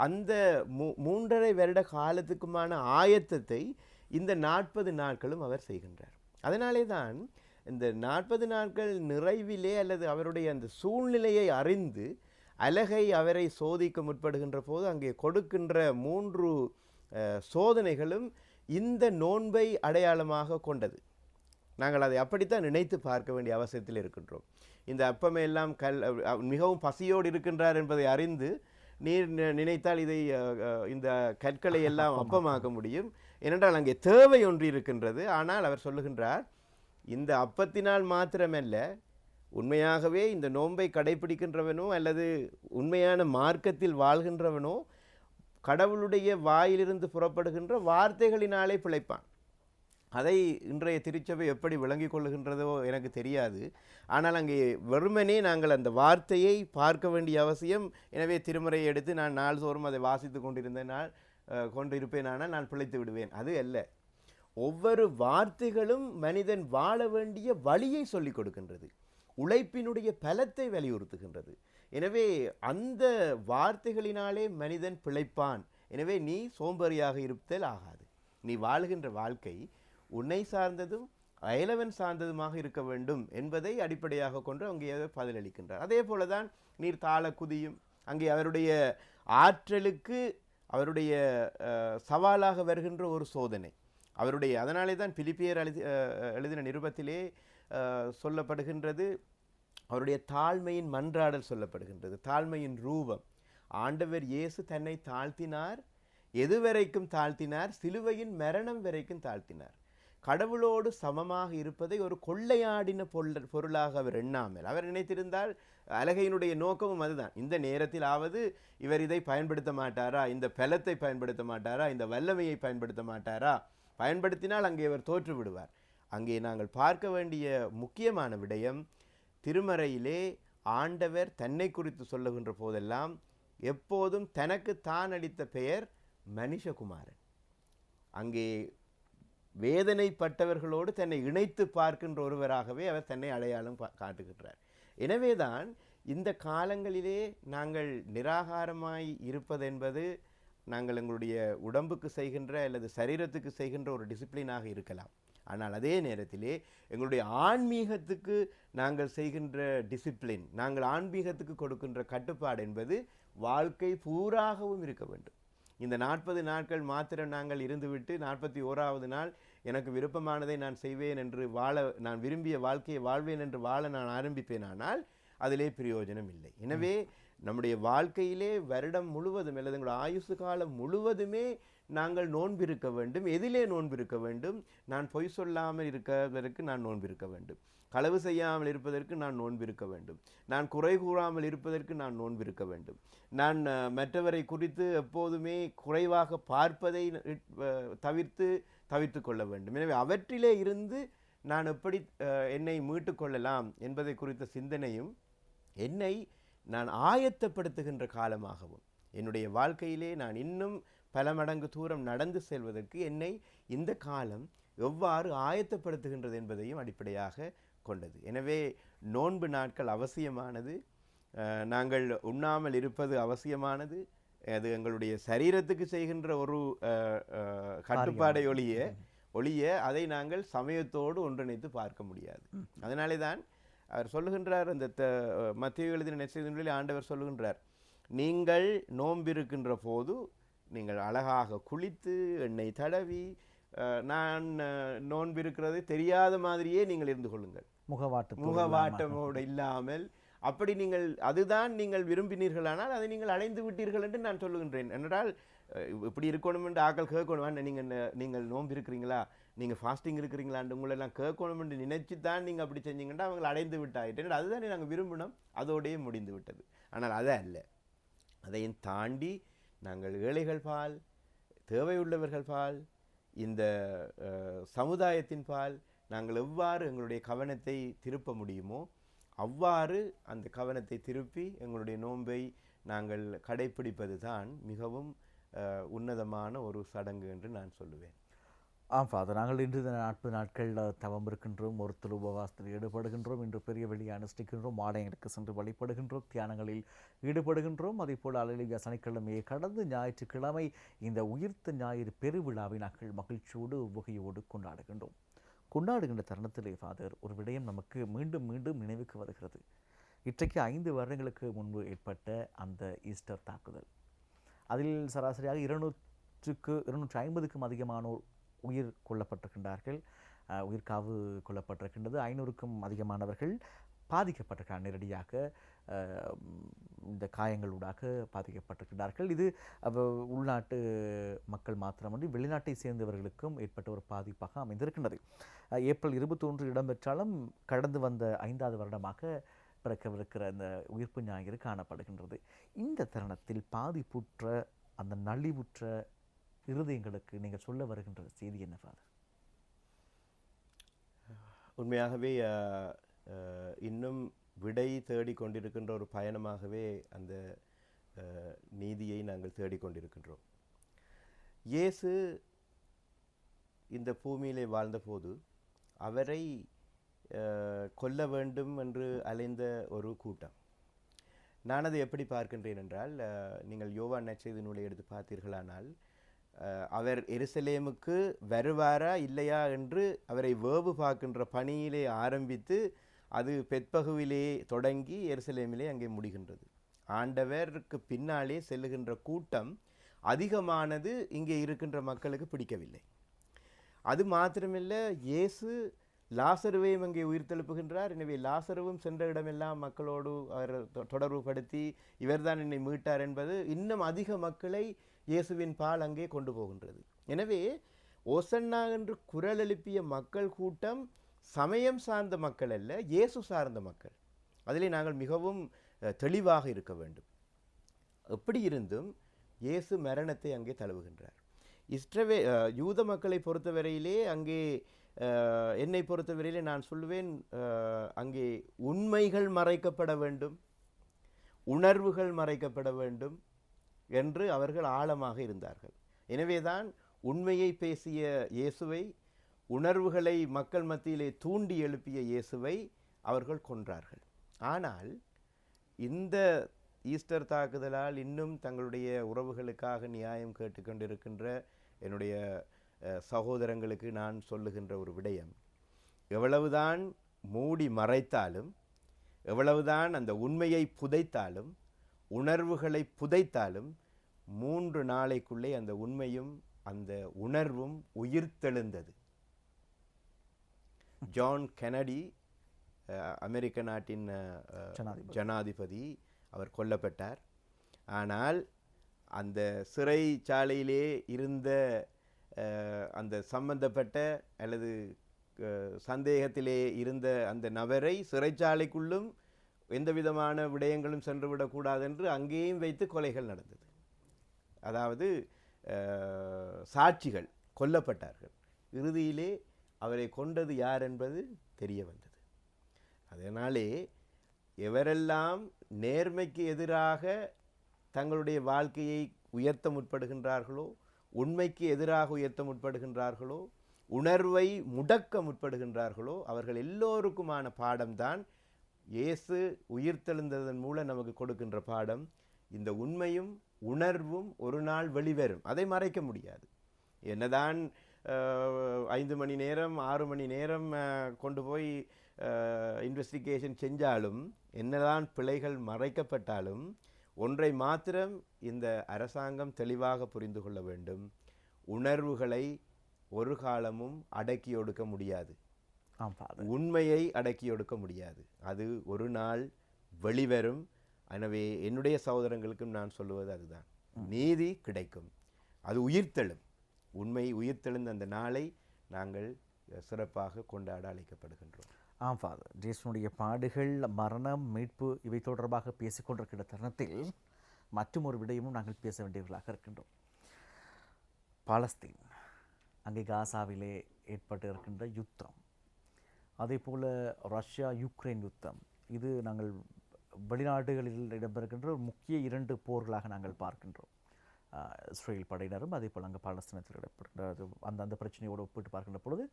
அந்த 3.5 வருட காலத்துக்குமான ஆயத்தத்தை இந்த 40 நாட்களும் அவர் செய்கின்றார். அதனாலே தான் இந்த 40 நாட்கள் நிறைவிலே அல்லது அவருடைய அந்த சூழ்நிலையை அறிந்து அலகை அவரை சோதிக்க முற்படுகின்ற போது அங்கே கொடுக்கின்ற 3 சோதனைகளும் இந்த நோன்பை அடையாளமாக கொண்டது. நாங்கள் அதை அப்படித்தான் நினைத்து பார்க்க வேண்டிய அவசியத்தில் இருக்கின்றோம். இந்த அப்பமே எல்லாம் மிகவும் பசியோடு இருக்கின்றார் என்பதை அறிந்து நீர் நினைத்தால் இதை இந்த கற்களை எல்லாம் அப்பமாக்க முடியும். ஏனென்றால் அங்கே தேவை ஒன்று இருக்கின்றது. ஆனால் அவர் சொல்லுகின்றார், இந்த அப்பத்தினால் மாத்திரமல்ல, உண்மையாகவே இந்த நோன்பை கடைபிடிக்கின்றவனோ அல்லது உண்மையான மார்க்கத்தில் வாழ்கின்றவனோ கடவுளுடைய வாயிலிருந்து புறப்படுகின்ற வார்த்தைகளினாலே பிழைப்பான். அதை இன்றைய திருச்சபை எப்படி விளங்கி கொள்ளுகின்றதோ எனக்கு தெரியாது. ஆனால் அங்கே வெறுமனே நாங்கள் அந்த வார்த்தையை பார்க்க வேண்டிய அவசியம். எனவே திருமுறையை எடுத்து நான் நாள்தோறும் அதை வாசித்து கொண்டிருப்பேனானால் நான் பிழைத்து விடுவேன், அது அல்ல. ஒவ்வொரு வார்த்தைகளும் மனிதன் வாழ வேண்டிய வழியை சொல்லிக் கொடுக்கின்றது, உழைப்பினுடைய பலத்தை வலியுறுத்துகின்றது. எனவே அந்த வார்த்தைகளினாலே மனிதன் பிழைப்பான். எனவே நீ சோம்பேறியாக இருத்தல் ஆகாது. நீ வாழ்கின்ற வாழ்க்கை உன்னை சார்ந்ததும் அயலவன் சார்ந்ததுமாக இருக்க வேண்டும் என்பதை அடிப்படையாக கொண்டு அங்கே பதிலளிக்கின்றார். அதே போலதான் நீர் தாள குதியும் அங்கே அவருடைய ஆற்றலுக்கு அவருடைய சவாலாக வருகின்ற ஒரு சோதனை அவருடைய. அதனாலே தான் பிலிப்பியர் எழுதின நிருபத்திலே சொல்லப்படுகின்றது, அவருடைய தாழ்மையின் மன்றாடல் சொல்லப்படுகின்றது, தாழ்மையின் ரூபம். ஆண்டவர் இயேசு தன்னை தாழ்த்தினார். எதுவரைக்கும் தாழ்த்தினார்? சிலுவையின் மரணம் வரைக்கும் தாழ்த்தினார். கடவுளோடு சமமாக இருப்பதை ஒரு கொள்ளையாடின பொருளாக அவர் எண்ணாமல், அவர் நினைத்திருந்தால் அலகையினுடைய நோக்கமும் அதுதான். இந்த நேரத்திலாவது இவர் இதை பயன்படுத்த மாட்டாரா, இந்த பலத்தை பயன்படுத்த மாட்டாரா, இந்த வல்லமையை பயன்படுத்த மாட்டாரா, பயன்படுத்தினால் அங்கே அவர் தோற்று விடுவார். அங்கே நாங்கள் பார்க்க வேண்டிய முக்கியமான விடயம், திருமறையிலே ஆண்டவர் தன்னை குறித்து சொல்லுகின்ற போதெல்லாம் எப்போதும் தனக்கு தான் அளித்த பெயர் மனுஷகுமாரன். அங்கே வேதனைப்பட்டவர்களோடு தன்னை இணைத்து பார்க்கின்ற ஒருவராகவே அவர் தன்னை அடையாளம் காட்டுகின்றார். எனவேதான் இந்த காலங்களிலே நாங்கள் நிராகாரமாய் இருப்பதென்பது நாங்கள் எங்களுடைய உடம்புக்கு செய்கின்ற அல்லது சரீரத்துக்கு செய்கின்ற ஒரு டிசிப்ளினாக இருக்கலாம். ஆனால் அதே நேரத்திலே எங்களுடைய ஆன்மீகத்துக்கு நாங்கள் செய்கின்ற டிசிப்ளின், நாங்கள் ஆன்மீகத்துக்கு கொடுக்கின்ற கட்டுப்பாடு என்பது வாழ்க்கை பூராகவும் இருக்க வேண்டும். இந்த 40 நாட்கள் மாத்திரம் நாங்கள் இருந்துவிட்டு 41வது நாள் எனக்கு விருப்பமானதை நான் செய்வேன் என்று நான் விரும்பிய வாழ்க்கையை வாழ்வேன் என்று வாழ நான் ஆரம்பிப்பேனானால் அதிலே பிரயோஜனம் இல்லை. எனவே நம்முடைய வாழ்க்கையிலே வருடம் முழுவதும் அல்லது எங்களுடைய ஆயுசு காலம் முழுவதுமே நாங்கள் நோன்பிருக்க வேண்டும். எதிலே நோன்பிருக்க வேண்டும்? நான் பொய் சொல்லாமல் இருப்பதற்கு நான் நோன்பிருக்க வேண்டும், களவு செய்யாமல் இருப்பதற்கு நான் நோன்பிருக்க வேண்டும், நான் குறை கூறாமல் இருப்பதற்கு நான் நோன்பிருக்க வேண்டும், நான் மற்றவரை குறித்து எப்போதுமே குறைவாக பார்ப்பதை தவிர்த்து கொள்ள வேண்டும். எனவே அவற்றிலே இருந்து நான் எப்படி என்னை மீட்டு கொள்ளலாம் என்பதை குறித்த சிந்தனையும் என்னை நான் ஆயத்தப்படுத்துகின்ற காலமாகவும், என்னுடைய வாழ்க்கையிலே நான் இன்னும் பல மடங்கு தூரம் நடந்து செல்வதற்கு என்னை இந்த காலம் எவ்வாறு ஆயத்தப்படுத்துகின்றது என்பதையும் அடிப்படையாக கொண்டது. எனவே நோன்பு நாட்கள் அவசியமானது. நாங்கள் உண்ணாமல் இருப்பது அவசியமானது. அது எங்களுடைய சரீரத்துக்கு செய்கின்ற ஒரு கட்டுப்பாடை ஒழிய அதை நாங்கள் சமயத்தோடு ஒன்றிணைத்து பார்க்க முடியாது. அதனாலே தான் அவர் சொல்லுகின்றார், அந்த மத்தேயு எழுதின நற்செய்திகளிலே ஆண்டவர் சொல்லுகின்றார், நீங்கள் நோம்பிருக்கின்ற போது நீங்கள் அழகாக குளித்து எண்ணெய் தடவி நான் நோன்பிருக்கிறது தெரியாத மாதிரியே நீங்கள் இருந்து கொள்ளுங்கள், முகவாட்டமோடு இல்லாமல். அப்படி நீங்கள் அதுதான் நீங்கள் விரும்பினீர்களானால் அதை நீங்கள் அடைந்து விட்டீர்கள் என்று நான் சொல்லுகின்றேன். என்றால் இப்படி இருக்கணும் என்று ஆக்கள் கேட்கணும், நீங்கள் நோன்பு இருக்கிறீங்களா, நீங்கள் ஃபாஸ்டிங் இருக்கிறீங்களான்னு உங்களெல்லாம் கேட்கணும் என்று நினைச்சு தான் நீங்கள் அப்படி செஞ்சீங்கன்னா அவங்களை அடைந்து விட்டாயிட்டு, அதுதானே நாங்கள் விரும்பினோம், அதோடையே முடிந்து விட்டது. ஆனால் அது அல்ல. அதையும் தாண்டி நாங்கள் ஏழைகள் பால், தேவையுள்ளவர்கள் பால், இந்த சமுதாயத்தின் பால் நாங்கள் எவ்வாறு எங்களுடைய கவனத்தை திருப்ப முடியுமோ அவ்வாறு அந்த கவனத்தை திருப்பி எங்களுடைய நோன்பை நாங்கள் கடைப்பிடிப்பது தான் மிகவும் உன்னதமான ஒரு சடங்கு என்று நான் சொல்லுவேன். ஆம் ஃபாதர், நாங்கள் இன்று 40 நாட்கள் தவம் இருக்கின்றோம், ஒருத்தர் உபவாசத்தில் ஈடுபடுகின்றோம், இன்று பெரிய வெளியை அனுஷ்டிக்கின்றோம், ஆலயங்களுக்கு சென்று வழிபடுகின்றோம், தியானங்களில் ஈடுபடுகின்றோம். அதே போல் அல்லேலூயா சனிக்கிழமையை கடந்து ஞாயிற்றுக்கிழமை இந்த உயிர்த்த ஞாயிறு பெருவிழாவை நாங்கள் மகிழ்ச்சியோடு உவகையோடு கொண்டாடுகின்றோம். கொண்டாடுகின்ற தருணத்திலே ஃபாதர், ஒரு விடயம் நமக்கு மீண்டும் மீண்டும் நினைவுக்கு வருகிறது. இன்றைக்கு 5 வருடங்களுக்கு முன்பு ஏற்பட்ட அந்த ஈஸ்டர் தாக்குதல், அதில் சராசரியாக 250க்கும் அதிகமானோர் உயிர் கொல்லப்பட்டிருக்கின்றார்கள், உயிர்காவு கொல்லப்பட்டிருக்கின்றது. 500க்கும் அதிகமானவர்கள் பாதிக்கப்பட்டிருக்கிறார், நேரடியாக இந்த காயங்களூடாக பாதிக்கப்பட்டிருக்கிறார்கள். இது உள்நாட்டு மக்கள் மாத்திரமன்றி வெளிநாட்டை சேர்ந்தவர்களுக்கும் ஏற்பட்ட ஒரு பாதிப்பாக அமைந்திருக்கின்றது. ஏப்ரல் 21 இடம்பெற்றாலும் கடந்து வந்த 5வது வருடமாக பிறக்கவிருக்கிற இந்த உயிர்ப்பு ஞாயிறு காணப்படுகின்றது. இந்த தருணத்தில் பாதிப்புற்ற அந்த நலிவுற்ற இருதயங்களுக்கு நீங்கள் சொல்ல வருகின்ற செய்தி என்ன ஃபாதர்? உண்மையாகவே இன்னும் விடை தேடிக்கொண்டிருக்கின்ற ஒரு பயணமாகவே அந்த நீதியை நாங்கள் தேடிக்கொண்டிருக்கின்றோம். இயேசு இந்த பூமியிலே வாழ்ந்தபோது அவரை கொல்ல வேண்டும் என்று அலைந்த ஒரு கூட்டம். நான் அதை எப்படி பார்க்கின்றேன் என்றால், நீங்கள் யோவான் நற்செய்தி நூலை எடுத்து பார்த்தீர்களானால், அவர் எருசலேமுக்கு வருவாரா இல்லையா என்று அவரை வேவு பார்க்கின்ற பணியிலே ஆரம்பித்து அது பெத்பகுவிலே தொடங்கி எருசலேமிலே அங்கே முடிகின்றது. ஆண்டவருக்கு பின்னாலே செல்லுகின்ற கூட்டம் அதிகமானது இங்கே இருக்கின்ற மக்களுக்கு பிடிக்கவில்லை. அது மாத்திரமில்லை, இயேசு லாசருவையும் அங்கே உயிர்த்தெழுப்புகின்றார். எனவே லாசருவும் சென்ற இடமெல்லாம் மக்களோடு அவர் தொடர்பு படுத்தி இவர்தான் என்னை மீட்டார் என்பது இன்னும் அதிக மக்களை இயேசுவின் பால் அங்கே கொண்டு போகின்றது. எனவே ஓசன்னா என்று குரல் எழுப்பிய மக்கள் கூட்டம் சமயம் சார்ந்த மக்கள் அல்ல, இயேசு சார்ந்த மக்கள். அதிலே நாங்கள் மிகவும் தெளிவாக இருக்க வேண்டும். எப்படி இருந்தும் இயேசு மரணத்தை அங்கே தழுவுகின்றார். யூத மக்களை பொறுத்தவரையிலே அங்கே என்னை பொறுத்தவரையிலே நான் சொல்லுவேன், அங்கே உண்மைகள் மறைக்கப்பட வேண்டும், உணர்வுகள் மறைக்கப்பட வேண்டும் என்று அவர்கள் ஆழமாக இருந்தார்கள். எனவேதான் உண்மையை பேசிய இயேசுவை, உணர்வுகளை மக்கள் மத்தியிலே தூண்டி எழுப்பிய இயேசுவை அவர்கள் கொன்றார்கள். ஆனால் இந்த ஈஸ்டர் தாக்குதலால் இன்னும் தங்களுடைய உறவுகளுக்காக நியாயம் கேட்டுக்கொண்டிருக்கின்ற என்னுடைய சகோதரங்களுக்கு நான் சொல்லுகின்ற ஒரு விடயம், எவ்வளவுதான் மூடி மறைத்தாலும், எவ்வளவுதான் அந்த உண்மையை புதைத்தாலும், உணர்வுகளை புதைத்தாலும், 3 நாளைக்குள்ளே அந்த உண்மையும் அந்த உணர்வும் உயிர்த்தெழுந்தது. ஜான் கென்னடி, அமெரிக்க நாட்டின் ஜனாதிபதி, அவர் கொல்லப்பட்டார். ஆனால் அந்த சிறைச்சாலையிலே இருந்த அந்த சம்பந்தப்பட்ட அல்லது சந்தேகத்திலே இருந்த அந்த நபரை சிறைச்சாலைக்குள்ளும் எந்த விதமான விடயங்களும் சென்றுவிடக்கூடாது என்று அங்கேயும் வைத்து கொலைகள் நடந்தது. அதாவது சாட்சிகள் கொல்லப்பட்டார்கள். இறுதியிலே அவரை கொண்டது யார் என்பது தெரிய வந்தது. அதனாலே எவரெல்லாம் நேர்மைக்கு எதிராக தங்களுடைய வாழ்க்கையை உயர்த்த முற்படுகின்றார்களோ, உண்மைக்கு எதிராக உயர்த்த முற்படுகின்றார்களோ, உணர்வை முடக்க முற்படுகின்றார்களோ, அவர்கள் எல்லோருக்குமான பாடம்தான் இயேசு உயிர்த்தெழுந்ததன் மூலம் நமக்கு கொடுக்கின்ற பாடம். இந்த உண்மையும் உணர்வும் ஒரு நாள் வெளிவரும், அதை மறைக்க முடியாது. என்னதான் 5 மணி நேரம் 6 மணி நேரம் கொண்டு போய் இன்வெஸ்டிகேஷன் செஞ்சாலும், என்னதான் பிழைகள் மறைக்கப்பட்டாலும், ஒன்றை மாத்திரம் இந்த அரசாங்கம் தெளிவாக புரிந்து கொள்ள வேண்டும், உணர்வுகளை ஒரு காலமும் அடக்கி ஒடுக்க முடியாது, உண்மையை அடக்கி ஒடுக்க முடியாது. அது ஒரு நாள் வெளிவரும். எனவே என்னுடைய சகோதரங்களுக்கும் நான் சொல்லுவது அதுதான், நீதி கிடைக்கும், அது உயிர்த்தெழும். உண்மை உயிர்த்தெழுந்த அந்த நாளை நாங்கள் சிறப்பாக கொண்டாட அழைக்கப்படுகின்றோம். ஆம் ஃபாதர், ஜேசுனுடைய பாடுகள், மரணம், மீட்பு இவை தொடர்பாக பேசிக்கொண்டிருக்கிற தருணத்தில் மற்றும் ஒரு விடயமும் நாங்கள் பேச வேண்டியவர்களாக இருக்கின்றோம். பாலஸ்தீன், அங்கே காசாவிலே ஏற்பட்டு இருக்கின்ற யுத்தம், அதே போல் ரஷ்யா யுக்ரைன் யுத்தம், இது நாங்கள் வெளிநாடுகளில் இடம்பெறுகின்ற முக்கிய 2 போர்களாக நாங்கள் பார்க்கின்றோம். இஸ்ரேல் படையினரும் அதே போல் அங்கே பாலஸ்தீனத்தில் இடப்படுகின்ற அந்த பிரச்சனையோடு ஒப்பிட்டு பார்க்கின்ற பொழுது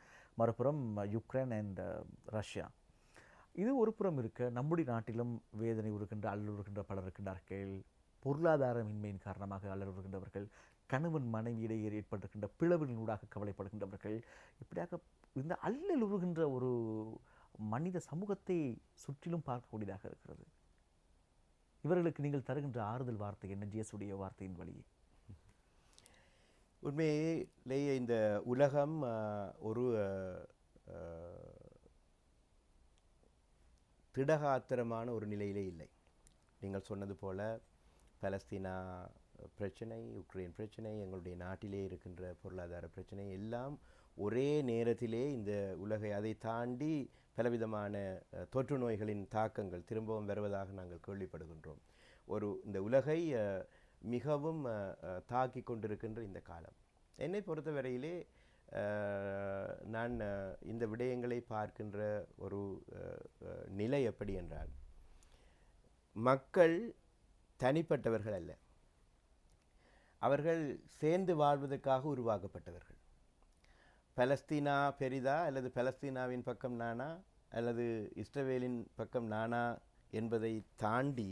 மறுபுறம் யுக்ரைன் அண்ட் ரஷ்யா. இது ஒரு புறம் இருக்க நம்முடைய நாட்டிலும் வேதனை உருகின்ற அல்லுறுகின்ற பலர் இருக்கின்றார்கள். பொருளாதாரமின்மையின் காரணமாக அல்லலுறுகின்றவர்கள், கணவன் மனைவியிடையே ஏற்பட்டிருக்கின்ற பிளவினூடாக கவலைப்படுகின்றவர்கள், இப்படியாக இந்த அல்லலுறுகின்ற ஒரு மனித சமூகத்தை சுற்றிலும் பார்க்கக்கூடியதாக இருக்கிறது. இவர்களுக்கு நீங்கள் தருகின்ற ஆறுதல் வார்த்தை என்ன ஜேசுடைய வார்த்தையின் வழியே? உண்மையிலேயே இந்த உலகம் ஒரு திடகாத்திரமான ஒரு நிலையிலே இல்லை. நீங்கள் சொன்னது போல பலஸ்தீனா பிரச்சனை, யுக்ரைன் பிரச்சனை, எங்களுடைய நாட்டிலே இருக்கின்ற பொருளாதார பிரச்சனை எல்லாம் ஒரே நேரத்திலே இந்த உலகை, அதை தாண்டி பலவிதமான தொற்று நோய்களின் தாக்கங்கள் திரும்பவும் வருவதாக நாங்கள் கேள்விப்படுகின்றோம். இந்த உலகை மிகவும் தாக்கி கொண்டிருக்கின்ற இந்த காலம், என்னை பொறுத்தவரையிலே நான் இந்த விடயங்களை பார்க்கின்ற ஒரு நிலை எப்படி என்றால், மக்கள் தனிப்பட்டவர்கள் அல்ல, அவர்கள் சேர்ந்து வாழ்வதற்காக உருவாக்கப்பட்டவர்கள். பலஸ்தீனா பெரிதா அல்லது பலஸ்தீனாவின் பக்கம் நானா அல்லது இஸ்ரவேலின் பக்கம் நானா என்பதை தாண்டி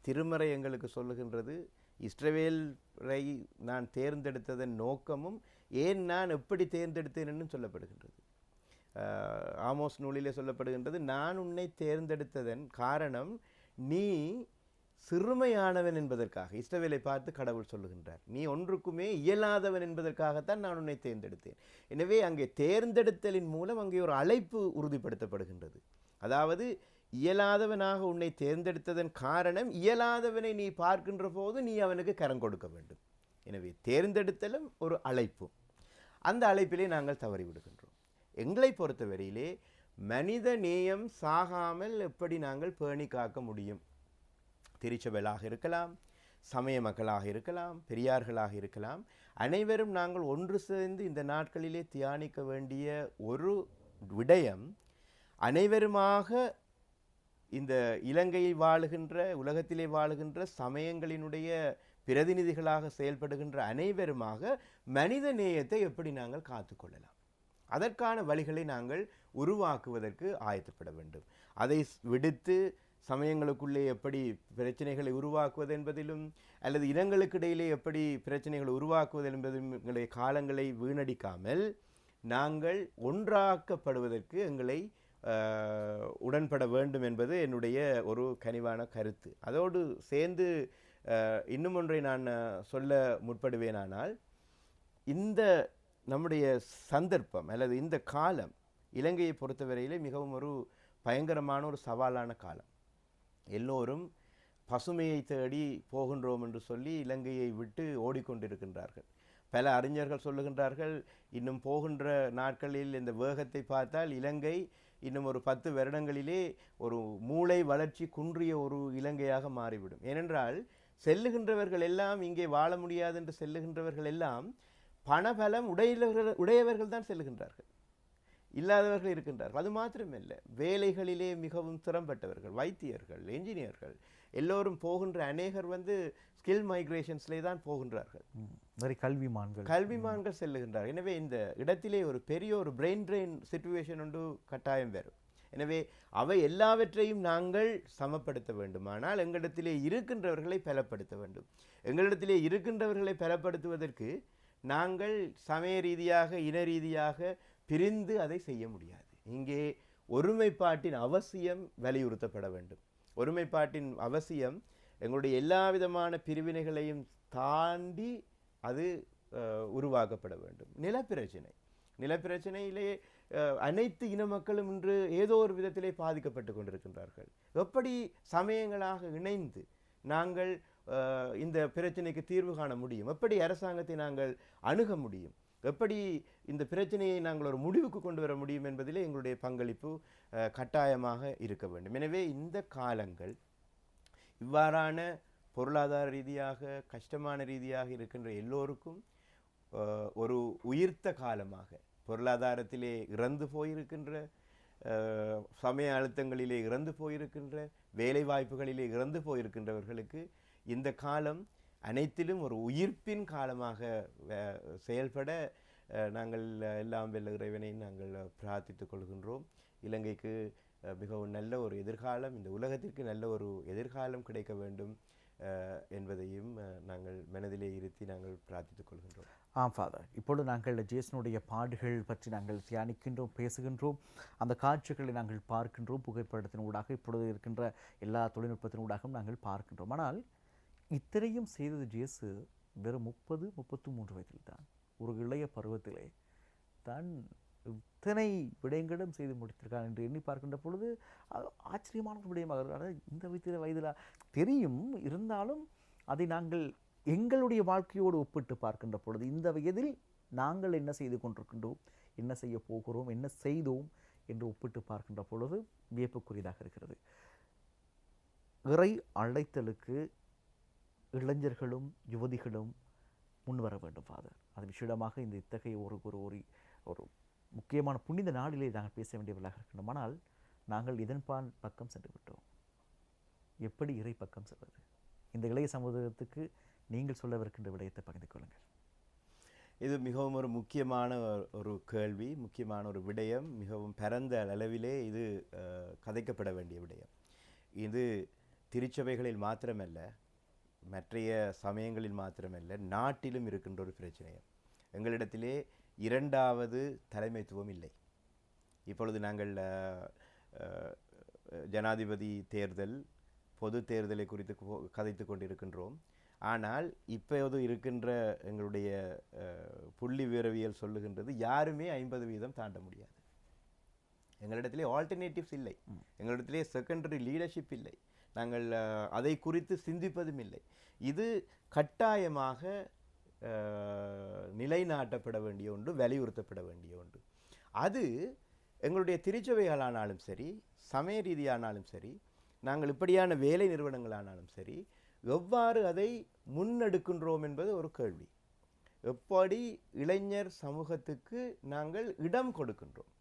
திருமறை எங்களுக்கு சொல்லுகின்றது, இஸ்ரவேலை நான் தேர்ந்தெடுத்ததன் நோக்கமும் ஏன் நான் எப்படி தேர்ந்தெடுத்தேன்னு சொல்லப்படுகின்றது. ஆமோஸ் நூலிலே சொல்லப்படுகின்றது, நான் உன்னை தேர்ந்தெடுத்ததன் காரணம் நீ சிறுமையானவன் என்பதற்காக. இஸ்ரவேலை பார்த்து கடவுள் சொல்லுகின்றார், நீ ஒன்றுக்குமே இயலாதவன் என்பதற்காகத்தான் நான் உன்னை தேர்ந்தெடுத்தேன். எனவே அங்கே தேர்ந்தெடுத்தலின் மூலம் அங்கே ஒரு அழைப்பு உறுதிப்படுத்தப்படுகின்றது. அதாவது இயலாதவனாக உன்னை தேர்ந்தெடுத்ததன் காரணம், இயலாதவனை நீ பார்க்கின்ற போது நீ அவனுக்கு கரம் கொடுக்க வேண்டும். எனவே தேர்ந்தெடுத்தலும் ஒரு அழைப்பு. அந்த அழைப்பிலே நாங்கள் தவறிவிடுகின்றோம். எங்களை பொறுத்தவரையிலே மனித நேயம் சாகாமல் எப்படி நாங்கள் பேணி காக்க முடியும்? திருச்சபைகளாக இருக்கலாம், சமய மக்களாக இருக்கலாம், பெரியார்களாக இருக்கலாம், அனைவரும் நாங்கள் ஒன்று சேர்ந்து இந்த நாட்களிலே தியானிக்க வேண்டிய ஒரு விடயம், அனைவருமாக இந்த இலங்கையில் வாழுகின்ற, உலகத்திலே வாழுகின்ற சமயங்களினுடைய பிரதிநிதிகளாக செயல்படுகின்ற அனைவருமாக மனித நேயத்தை எப்படி நாங்கள் காத்துக்கொள்ளலாம், அதற்கான வழிகளை நாங்கள் உருவாக்குவதற்கு ஆயத்தப்பட வேண்டும். அதை விடுத்து சமயங்களுக்குள்ளே எப்படி பிரச்சனைகளை உருவாக்குவது என்பதிலும் அல்லது இனங்களுக்கு இடையிலே எப்படி பிரச்சனைகளை உருவாக்குவது என்பதும் காலங்களை வீணடிக்காமல் நாங்கள் ஒன்றாக்கப்படுவதற்கு எங்களை உடன்பட வேண்டும் என்பது என்னுடைய ஒரு கனிவான கருத்து. அதோடு சேர்ந்து இன்னும் ஒன்றை நான் சொல்ல முற்படுவேனானால், இந்த நம்முடைய சந்தர்ப்பம் அல்லது இந்த காலம் இலங்கையை பொறுத்தவரையிலே மிகவும் ஒரு பயங்கரமான ஒரு சவாலான காலம். எல்லோரும் பசுமையை தேடி போகின்றோம் என்று சொல்லி இலங்கையை விட்டு ஓடிக்கொண்டிருக்கின்றார்கள். பல அறிஞர்கள் சொல்லுகின்றார்கள், இன்னும் போகின்ற நாட்களில் இந்த வேகத்தை பார்த்தால் இலங்கை இன்னும் ஒரு 10 வருடங்களிலே ஒரு மூளை வளர்ச்சி குன்றிய ஒரு இலங்கையாக மாறிவிடும். ஏனென்றால் செல்லுகின்றவர்கள் எல்லாம், இங்கே வாழ முடியாது என்று செல்லுகின்றவர்கள் எல்லாம் பணபலம் உடையவர்கள் தான் செல்லுகின்றார்கள், இல்லாதவர்கள் இருக்கின்றார்கள். அது மாத்திரமல்ல, வேலைகளிலே மிகவும் திறம்பட்டவர்கள், வைத்தியர்கள், என்ஜினியர்கள் எல்லோரும் போகின்ற அநேகர் ஸ்கில் மைக்ரேஷன்ஸ்லே தான் போகின்றார்கள். கல்விமான்கள் செல்லுகின்றார்கள். எனவே இந்த இடத்திலே ஒரு பெரிய ஒரு பிரெயின் ட்ரெயின் சிச்சுவேஷன் ஒன்று கட்டாயம் வரும். எனவே அவை எல்லாவற்றையும் நாங்கள் சமப்படுத்த வேண்டுமானால் எங்களிடத்திலே இருக்கின்றவர்களை பலப்படுத்த வேண்டும். எங்களிடத்திலே இருக்கின்றவர்களை பலப்படுத்துவதற்கு நாங்கள் சமய ரீதியாக, இன ரீதியாக பிரிந்து அதை செய்ய முடியாது. இங்கே ஒருமைப்பாட்டின் அவசியம் வலியுறுத்தப்பட வேண்டும். ஒருமைப்பாட்டின் அவசியம் எங்களுடைய எல்லா விதமான பிரிவினைகளையும் தாண்டி அது உருவாக்கப்பட வேண்டும். நிலப்பிரச்சனையிலே அனைத்து இன மக்களும் இன்று ஏதோ ஒரு விதத்திலே பாதிக்கப்பட்டு கொண்டிருக்கின்றார்கள். எப்படி சமயங்களாக இணைந்து நாங்கள் இந்த பிரச்சனைக்கு தீர்வு காண முடியும்? எப்படி அரசாங்கத்தை நாங்கள் அணுக முடியும்? எப்படி இந்த பிரச்சனையை நாங்கள் ஒரு முடிவுக்கு கொண்டு வர முடியும் என்பதிலே எங்களுடைய பங்களிப்பு கட்டாயமாக இருக்க வேண்டும். எனவே இந்த காலங்கள் இவ்வாறான பொருளாதார ரீதியாக கஷ்டமான ரீதியாக இருக்கின்ற எல்லோருக்கும் ஒரு உயிர்த்த காலமாக, பொருளாதாரத்திலே இறந்து போயிருக்கின்ற, சமய அழுத்தங்களிலே இறந்து போயிருக்கின்ற, வேலை வாய்ப்புகளிலே இறந்து போயிருக்கின்றவர்களுக்கு இந்த காலம் அனைத்திலும் ஒரு உயிர்ப்பின் காலமாக செயல்பட நாங்கள் எல்லாம் வெல்ல இறைவனை நாங்கள் பிரார்த்தித்துக் கொள்கின்றோம். இலங்கைக்கு மிகவும் நல்ல ஒரு எதிர்காலம், இந்த உலகத்திற்கு நல்ல ஒரு எதிர்காலம் கிடைக்க வேண்டும் என்பதையும் நாங்கள் மனதிலே இருத்தி நாங்கள் பிரார்த்தித்துக் கொள்கின்றோம். ஆம் ஃபாதர், இப்பொழுது நாங்கள் ஜேசனுடைய பாடுகள் பற்றி நாங்கள் தியானிக்கின்றோம், பேசுகின்றோம், அந்த காட்சிகளை நாங்கள் பார்க்கின்றோம், புகைப்படத்தின் ஊடாக இப்பொழுது இருக்கின்ற எல்லா தொழில்நுட்பத்தின் ஊடாகவும் நாங்கள் பார்க்கின்றோம். ஆனால் இத்தனையும் செய்தது ஜேசு வெறும் 33 வயதில் தான், ஒரு இளைய பருவத்திலே தான் இத்தனை விடயங்களும் செய்து முடித்திருக்கார் என்று எண்ணி பார்க்கின்ற பொழுது ஆச்சரியமான ஒரு விடயமாக, இந்த வயதில் தெரியும், இருந்தாலும் அதை நாங்கள் எங்களுடைய வாழ்க்கையோடு ஒப்பிட்டு பார்க்கின்ற பொழுது இந்த வயதில் நாங்கள் என்ன செய்து கொண்டிருக்கின்றோம், என்ன செய்ய போகிறோம், என்ன செய்தோம் என்று ஒப்பிட்டு பார்க்கின்ற பொழுது வியப்புக்குரியதாக இருக்கிறது. இறை அழைத்தலுக்கு இளைஞர்களும் யுவதிகளும் முன்வர வேண்டும் ஃபாதர். அது விஷயமாக இந்த இத்தகைய ஒரு முக்கியமான புனித நாளிலே நாங்கள் பேச வேண்டியவர்களாக இருக்கின்றோம். ஆனால் நாங்கள் இதன் பக்கம் சென்று விட்டோம். எப்படி இறை பக்கம் செல்வது? இந்த இளைய சமூகத்துக்கு நீங்கள் சொல்லவிருக்கின்ற விடயத்தை பகிர்ந்து கொள்ளுங்கள். இது மிகவும் ஒரு முக்கியமான ஒரு கேள்வி, முக்கியமான ஒரு விடயம், மிகவும் பரந்த அளவிலே இது கதைக்கப்பட வேண்டிய விடயம். இது திருச்சபைகளில் மாத்திரமல்ல, மற்றைய சமயங்களில் மாத்திரமல்ல, நாட்டிலும் இருக்கின்ற ஒரு பிரச்சனை. எங்களிடத்திலே இரண்டாவது தலைமைத்துவம் இல்லை. இப்பொழுது நாங்கள் ஜனாதிபதி தேர்தல், பொது தேர்தலை குறித்து கதைத்து கொண்டிருக்கின்றோம். ஆனால் இப்போது இருக்கின்ற எங்களுடைய புள்ளி விவரவியல் சொல்லுகின்றது யாருமே 50% தாண்ட முடியாது. எங்களிடத்திலே ஆல்டர்னேட்டிவ்ஸ் இல்லை, எங்களிடத்திலே செகண்டரி லீடர்ஷிப் இல்லை, நாங்கள் அதை குறித்து சிந்திப்பதும் இல்லை. இது கட்டாயமாக நிலைநாட்டப்பட வேண்டிய ஒன்று, வலியுறுத்தப்பட வேண்டிய ஒன்று. அது எங்களுடைய திருச்சபைகளானாலும் சரி, சமய ரீதியானாலும் சரி, நாங்கள் இப்படியான வேலை நிறுவனங்களானாலும் சரி, எவ்வாறு அதை முன்னெடுக்கின்றோம் என்பது ஒரு கேள்வி. எப்படி இளைஞர் சமூகத்துக்கு நாங்கள் இடம் கொடுக்கின்றோம்,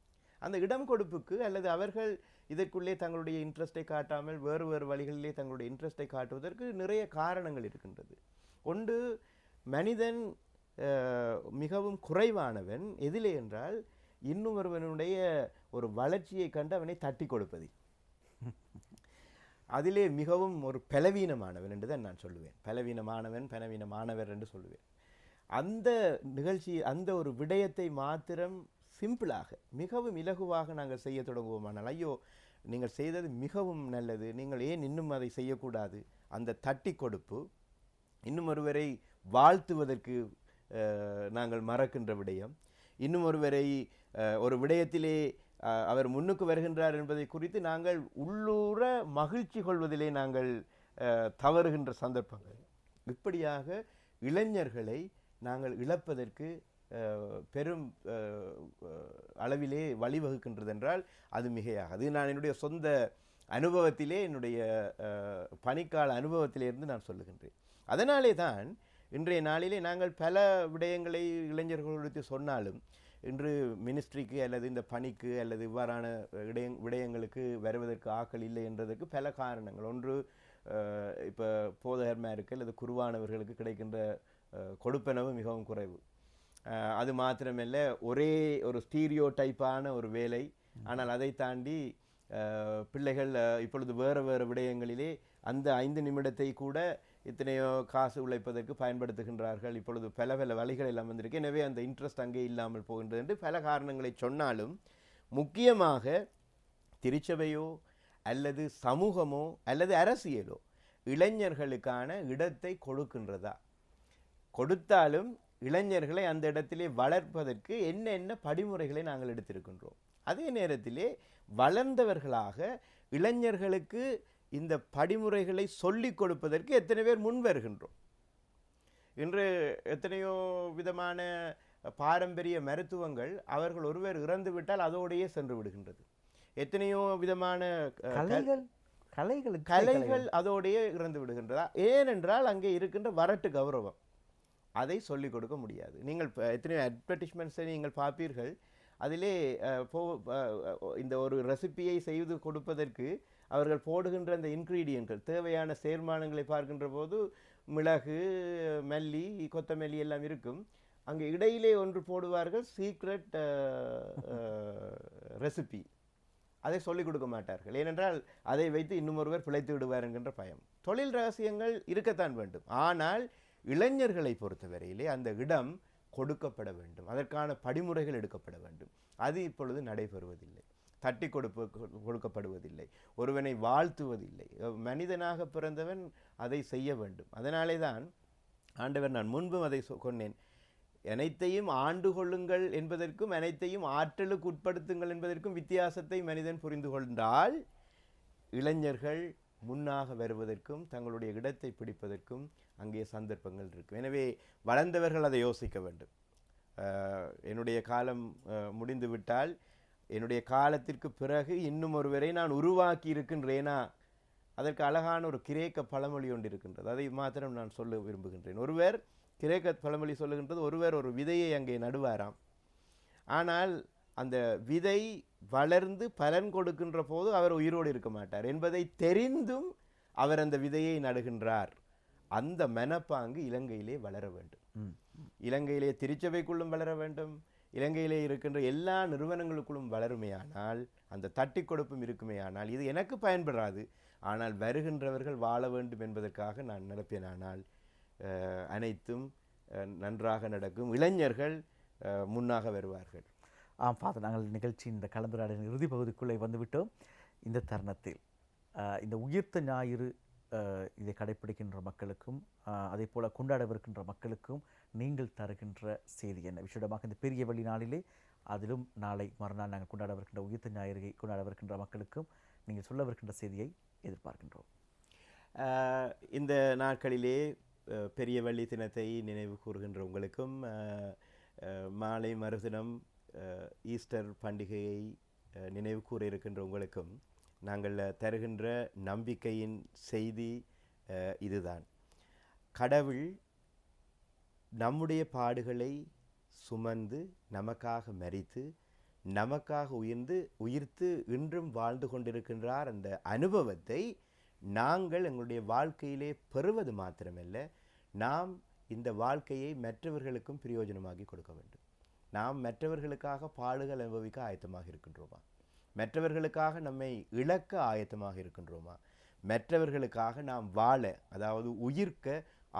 அந்த இடம் கொடுப்புக்கு அல்லது அவர்கள் இதற்குள்ளே தங்களுடைய இன்ட்ரெஸ்டை காட்டாமல் வேறு வேறு வழிகளிலே தங்களுடைய இன்ட்ரெஸ்டை காட்டுவதற்கு நிறைய காரணங்கள் இருக்கின்றது. ஒன்று, மனிதன் மிகவும் குறைவானவன் எதிலே என்றால் இன்னும் ஒருவனுடைய ஒரு வளர்ச்சியை கண்டு அவனை தட்டி கொடுப்பது. அதிலே மிகவும் ஒரு பலவீனமானவன் என்று தான் நான் சொல்லுவேன். பலவீனமானவர் என்று சொல்லுவேன். அந்த நிகழ்ச்சி, அந்த ஒரு விடயத்தை மாத்திரம் சிம்பிளாக மிகவும் இலகுவாக நாங்கள் செய்ய தொடங்குவோமானால், ஐயோ நீங்கள் செய்தது மிகவும் நல்லது, நீங்கள் ஏன் இன்னும் அதை செய்யக்கூடாது, அந்த தட்டி கொடுப்பு, இன்னும் ஒருவரை வாழ்த்துவதற்கு நாங்கள் மறக்கின்ற விடயம், இன்னும் ஒருவரை ஒரு விடயத்திலே அவர் முன்னுக்கு வருகின்றார் என்பதை குறித்து நாங்கள் உள்ளூர மகிழ்ச்சி கொள்வதிலே நாங்கள் தவறுகின்ற சந்தர்ப்பங்கள். இப்படியாக இளைஞர்களை நாங்கள் இழப்பதற்கு பெரும் அளவிலே வழிவகுக்கின்றது என்றால் அது மிகையாகாது. நான் என்னுடைய சொந்த அனுபவத்திலே, என்னுடைய பணிக்கால அனுபவத்திலிருந்து நான் சொல்லுகின்றேன். அதனாலே தான் இன்றைய நாளிலே நாங்கள் பல விடயங்களை இளைஞர்களுக்கு சொன்னாலும் இன்று மினிஸ்ட்ரிக்கு அல்லது இந்த பணிக்கு அல்லது இவ்வாறான விடயங்களுக்கு வருவதற்கு ஆக்கள் இல்லை என்றதற்கு பல காரணங்கள். ஒன்று, இப்போ போதகர்மாருக்கு அல்லது குருவானவர்களுக்கு கிடைக்கின்ற கொடுப்பனவு மிகவும் குறைவு. அது மாத்திரமல்ல, ஒரே ஒரு ஸ்டீரியோ டைப்பான ஒரு வேலை. ஆனால் அதை தாண்டி பிள்ளைகள் இப்பொழுது வேறு வேறு விடயங்களிலே அந்த 5 நிமிடத்தை கூட எத்தனையோ காசு உழைப்பதற்கு பயன்படுத்துகின்றார்கள். இப்பொழுது பல பல வழிகள் எல்லாம் வந்திருக்கு. எனவே அந்த இன்ட்ரெஸ்ட் அங்கே இல்லாமல் போகின்றது என்று பல காரணங்களை சொன்னாலும், முக்கியமாக திருச்சபையோ அல்லது சமூகமோ அல்லது அரசியலோ இளைஞர்களுக்கான இடத்தை கொடுக்கின்றதா? கொடுத்தாலும் இளைஞர்களை அந்த இடத்திலே வளர்ப்பதற்கு என்ன படிமுறைகளை நாங்கள் எடுத்திருக்கின்றோம்? அதே நேரத்திலே வளர்ந்தவர்களாக இளைஞர்களுக்கு இந்த படிமுறைகளை சொல்லிக் கொடுப்பதற்கு எத்தனை பேர் முன் வருகின்றோம்? இன்று எத்தனையோ விதமான பாரம்பரிய மருத்துவங்கள் அவர்கள் ஒருவர் இறந்து விட்டால் அதோடையே சென்று விடுகின்றது. எத்தனையோ விதமான கலைகள் அதோடையே இறந்து விடுகின்றதா? ஏனென்றால் அங்கே இருக்கின்ற வரட்டு கௌரவம், அதை சொல்லிக் கொடுக்க முடியாது. நீங்கள் எத்தனையோ அட்வர்டைஸ்மெண்ட்ஸை நீங்கள் பார்ப்பீர்கள். அதிலே இந்த ஒரு ரெசிபியை செய்து கொடுப்பதற்கு அவர்கள் போடுகின்ற அந்த இன்க்ரீடியன்ட்கள், தேவையான சேர்மானங்களை பார்க்கின்ற போது மிளகு, மல்லி, கொத்தமல்லி எல்லாம் இருக்கும். அங்கே இடையிலே ஒன்று போடுவார்கள், சீக்ரெட் ரெசிபி. அதை சொல்லிக் கொடுக்க மாட்டார்கள். ஏனென்றால் அதை வைத்து இன்னும் ஒருவர் பிழைத்து விடுவார் என்கின்ற பயம். தொழில் ரகசியங்கள் இருக்கத்தான் வேண்டும். ஆனால் இளைஞர்களை பொறுத்தவரையிலே அந்த இடம் கொடுக்கப்பட வேண்டும், அதற்கான படிமுறைகள் எடுக்கப்பட வேண்டும். அது இப்பொழுது நடைபெறுவதில்லை. தட்டி கொடுக்கப்படுவதில்லை, ஒருவனை வாழ்த்துவதில்லை. மனிதனாக பிறந்தவன் அதை செய்ய வேண்டும். அதனாலே தான் ஆண்டவர், நான் முன்பும் அதை சொன்னேன், அனைத்தையும் ஆண்டு கொள்ளுங்கள் என்பதற்கும் அனைத்தையும் ஆற்றலுக்கு உட்படுத்துங்கள் என்பதற்கும் வித்தியாசத்தை மனிதன் புரிந்து கொண்டால் இளைஞர்கள் முன்னாக வருவதற்கும் தங்களுடைய இடத்தை பிடிப்பதற்கும் அங்கே சந்தர்ப்பங்கள் இருக்கும். எனவே வளர்ந்தவர்கள் அதை யோசிக்க வேண்டும். என்னுடைய காலம் முடிந்துவிட்டால் என்னுடைய காலத்திற்கு பிறகு இன்னும் ஒருவரை நான் உருவாக்கி இருக்கின்றேனா? அதற்கு அழகான ஒரு கிரேக்க பழமொழி ஒன்று இருக்கின்றது. அதை மாத்திரம் நான் சொல்ல விரும்புகின்றேன். ஒருவர் கிரேக்க பழமொழி சொல்லுகின்றது, ஒருவர் ஒரு விதையை அங்கே நடுவாராம். ஆனால் அந்த விதை வளர்ந்து பலன் கொடுக்கின்ற போது அவர் உயிரோடு இருக்க மாட்டார் என்பதை தெரிந்தும் அவர் அந்த விதையை நடுகின்றார். அந்த மனப்பாங்கு இலங்கையிலே வளர வேண்டும். இலங்கையிலே திருச்சபைக்குள்ளும் வளர வேண்டும், இலங்கையிலே இருக்கின்ற எல்லா நிறுவனங்களுக்குள்ளும் வளருமையானால், அந்த தட்டி கொடுப்பும் இருக்குமேயானால், இது எனக்கு பயன்படாது, ஆனால் வருகின்றவர்கள் வாழ வேண்டும் என்பதற்காக நான் நடப்பேனானால் அனைத்தும் நன்றாக நடக்கும். இளைஞர்கள் முன்னாக வருவார்கள். ஆம் ஃபாதர், நாங்கள் நிகழ்ச்சியின் இந்த கலந்துரையாடலின் இறுதி பகுதிக்குள்ளே வந்துவிட்டோம். இந்த தருணத்தில் இந்த உயிர்த்த ஞாயிறு இதை கடைப்பிடிக்கின்ற மக்களுக்கும் அதே போல கொண்டாடவிருக்கின்ற மக்களுக்கும் நீங்கள் தருகின்ற செய்தி என்ன? விசேடமாக இந்த பெரிய வெள்ளி நாளிலே, அதிலும் நாளை மறுநாள் நாங்கள் கொண்டாடவிருக்கின்ற உயிர்த்த ஞாயிறு கொண்டாடவிருக்கின்ற மக்களுக்கும் நீங்கள் சொல்லவிருக்கின்ற செய்தியை எதிர்பார்க்கின்றோம். இந்த நாட்களிலே பெரிய வெள்ளி தினத்தை நினைவு கூறுகின்ற உங்களுக்கும், மாலை மறுதினம் ஈஸ்டர் பண்டிகையை நினைவு கூற இருக்கின்ற உங்களுக்கும் நாங்கள் தருகின்ற நம்பிக்கையின் செய்தி இதுதான். கடவுள் நம்முடைய பாடுகளை சுமந்து நமக்காக மரித்து நமக்காக உயிர்த்து இன்றும் வாழ்ந்து கொண்டிருக்கின்றார். அந்த அனுபவத்தை நாங்கள் எங்களுடைய வாழ்க்கையிலே பெறுவது மாத்திரமல்ல, நாம் இந்த வாழ்க்கையை மற்றவர்களுக்கும் பிரயோஜனமாகி கொடுக்க வேண்டும். நாம் மற்றவர்களுக்காக பாடுகள் அனுபவிக்க ஆயத்தமாக இருக்கின்றோமா? மற்றவர்களுக்காக நம்மை இழக்க ஆயத்தமாக இருக்கின்றோமா? மற்றவர்களுக்காக நாம் வாழ, அதாவது உயிர்க்க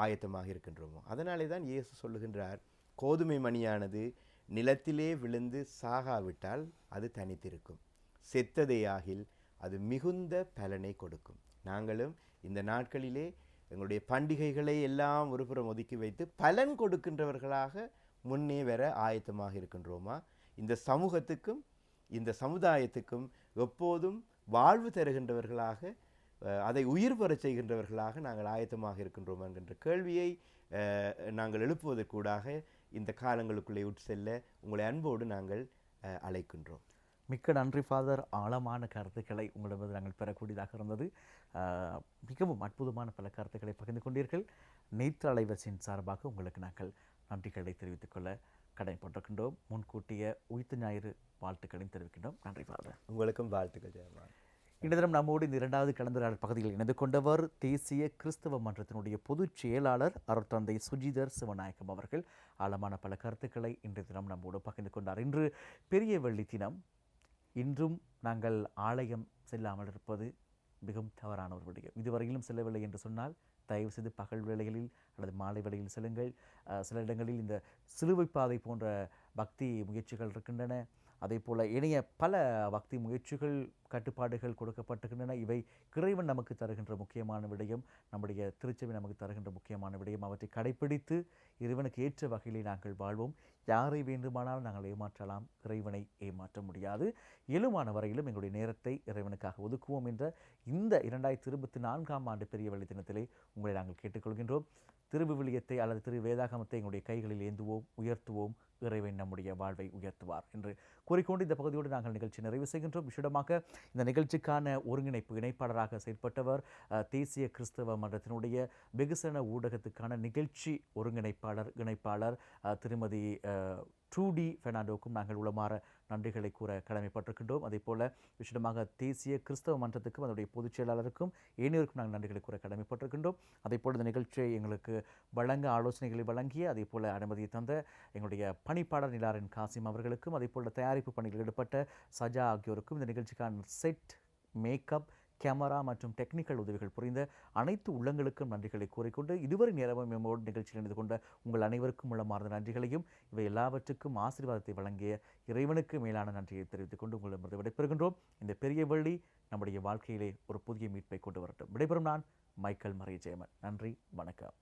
ஆயத்தமாக இருக்கின்றோமோ? அதனாலே தான் இயேசு சொல்லுகின்றார், கோதுமை மணியானது நிலத்திலே விழுந்து சாகாவிட்டால் அது தனித்திருக்கும், செத்ததேயாகில் அது மிகுந்த பலனை கொடுக்கும். நாங்களும் இந்த நாட்களிலே எங்களுடைய பண்டிகைகளை எல்லாம் ஒருபுறம் ஒதுக்கி வைத்து பலன் கொடுக்கின்றவர்களாக முன்னே வர ஆயத்தமாக இருக்கின்றோமா? இந்த சமூகத்துக்கும் இந்த சமுதாயத்துக்கும் எப்போதும் வாழ்வு தருகின்றவர்களாக, அதை உயிர் பெறச் செய்கின்றவர்களாக நாங்கள் ஆயத்தமாக இருக்கின்றோமா என்கின்ற கேள்வியை நாங்கள் எழுப்புவதற்கூடாக இந்த காலங்களுக்குள்ளே உட் செல்ல உங்களை அன்போடு நாங்கள் அழைக்கின்றோம். மிக்க நன்றி ஃபாதர். ஆழமான கருத்துக்களை உங்களிடமிருந்து நாங்கள் பெறக்கூடியதாக இருந்தது. மிகவும் அற்புதமான பல கருத்துக்களை பகிர்ந்து கொண்டீர்கள். நேற்று அலைவரிசையின் சார்பாக உங்களுக்கு நாங்கள் நன்றிகளை தெரிவித்துக் கொள்ள கடமைப்பட்டிருக்கின்றோம். முன்கூட்டிய உயிர்த்த ஞாயிறு வாழ்த்துக்களையும் தெரிவிக்கின்றோம். நன்றி ஃபாதர். உங்களுக்கும் வாழ்த்துக்கள் ஜெயமான். இந்த தினம் நம்மோடு இந்த இரண்டாவது கலந்துரையாடல் பகுதியில் இணைந்து கொண்டவர் தேசிய கிறிஸ்தவ மன்றத்தினுடைய பொதுச் செயலாளர் அருட்தந்தை சுஜிதர் சிவநாயகம் அவர்கள். ஆழமான பல கருத்துக்களை இன்றைய தினம் நம்மோடு பகிர்ந்து கொண்டார். இன்று பெரிய வெள்ளி தினம். இன்றும் நாங்கள் ஆலயம் செல்லாமல் இருப்பது மிகவும் தவறான ஒரு விடயம். இதுவரையிலும் செல்லவில்லை என்று சொன்னால் தயவு செய்து பகல் வேளைகளில் அல்லது மாலை வேளையில் செல்லுங்கள். சில இடங்களில் இந்த சிலுவைப்பாதை போன்ற பக்தி முயற்சிகள் இருக்கின்றன. அதே போல் இணைய பல பக்தி முயற்சிகள், கட்டுப்பாடுகள் கொடுக்கப்பட்டுகின்றன. இவை இறைவன் நமக்கு தருகின்ற முக்கியமான விடயம், நம்முடைய திருச்சபை நமக்கு தருகின்ற முக்கியமான விடயம். அவற்றை கடைப்பிடித்து இறைவனுக்கு ஏற்ற வகையிலே நாங்கள் வாழ்வோம். யாரை வேண்டுமானாலும் நாங்கள் ஏமாற்றலாம், இறைவனை ஏமாற்ற முடியாது. இயலுமான வரையிலும் எங்களுடைய நேரத்தை இறைவனுக்காக ஒதுக்குவோம் என்ற இந்த 2024ஆம் ஆண்டு பெரிய வெள்ளி தினத்திலே உங்களை நாங்கள் கேட்டுக்கொள்கின்றோம். திருவிவிலியத்தை அல்லது திரு வேதாகமத்தை எங்களுடைய கைகளில் ஏந்துவோம், உயர்த்துவோம். இறைவன் நம்முடைய வாழ்வை உயர்த்துவார் என்று கூறிக்கொண்டு இந்த பகுதியோடு நாங்கள் நிகழ்ச்சி நிறைவு செய்கின்றோம். விசேடமாக இந்த நிகழ்ச்சிக்கான இணைப்பாளராக செயற்பட்டவர் தேசிய கிறிஸ்தவ மன்றத்தினுடைய வெகுசன ஊடகத்துக்கான நிகழ்ச்சி இணைப்பாளர் திருமதி ட்ரூடி பெர்னாண்டோவுக்கும் நாங்கள் உளமாற நன்றிகளை கூற கடமைப்பட்டிருக்கின்றோம். அதே போல விசேடமாக தேசிய கிறிஸ்தவ மன்றத்துக்கும் அதனுடைய பொதுச் செயலாளருக்கும் ஏனையோருக்கும் நாங்கள் நன்றிகளை கூற கடமைப்பட்டிருக்கின்றோம். அதே போல இந்த நிகழ்ச்சியை எங்களுக்கு வழங்க ஆலோசனைகளை வழங்கிய அதே போல அனுமதியை தந்த எங்களுடைய பணிப்பாளர் நிலாரின் காசிம் அவர்களுக்கும் அதே போல தயாரிப்பு பணியில் ஈடுபட்ட சஜா ஆகியோருக்கும் இந்த நிகழ்ச்சிக்கான செட் மேக்கப் கேமரா மற்றும் டெக்னிக்கல் உதவிகள் புரிந்த அனைத்து உள்ளங்களுக்கும் நன்றிகளை கூறிக்கொண்டு இதுவரை நேரமும் எம்மோடு நிகழ்ச்சியில் இணைந்து கொண்ட உங்கள் அனைவருக்கும் உள்ளமார்ந்த நன்றிகளையும் இவை எல்லாவற்றுக்கும் ஆசீர்வாதத்தை வழங்கிய இறைவனுக்கு மேலான நன்றியை தெரிவித்துக் கொண்டு உங்களிடமிருந்து விடைபெறுகின்றோம். இந்த பெரிய வெள்ளி நம்முடைய வாழ்க்கையிலே ஒரு புதிய மீட்பை கொண்டு வரட்டும். விடைபெறும் நான் மைக்கேல் மரிய ஜெயமன். நன்றி, வணக்கம்.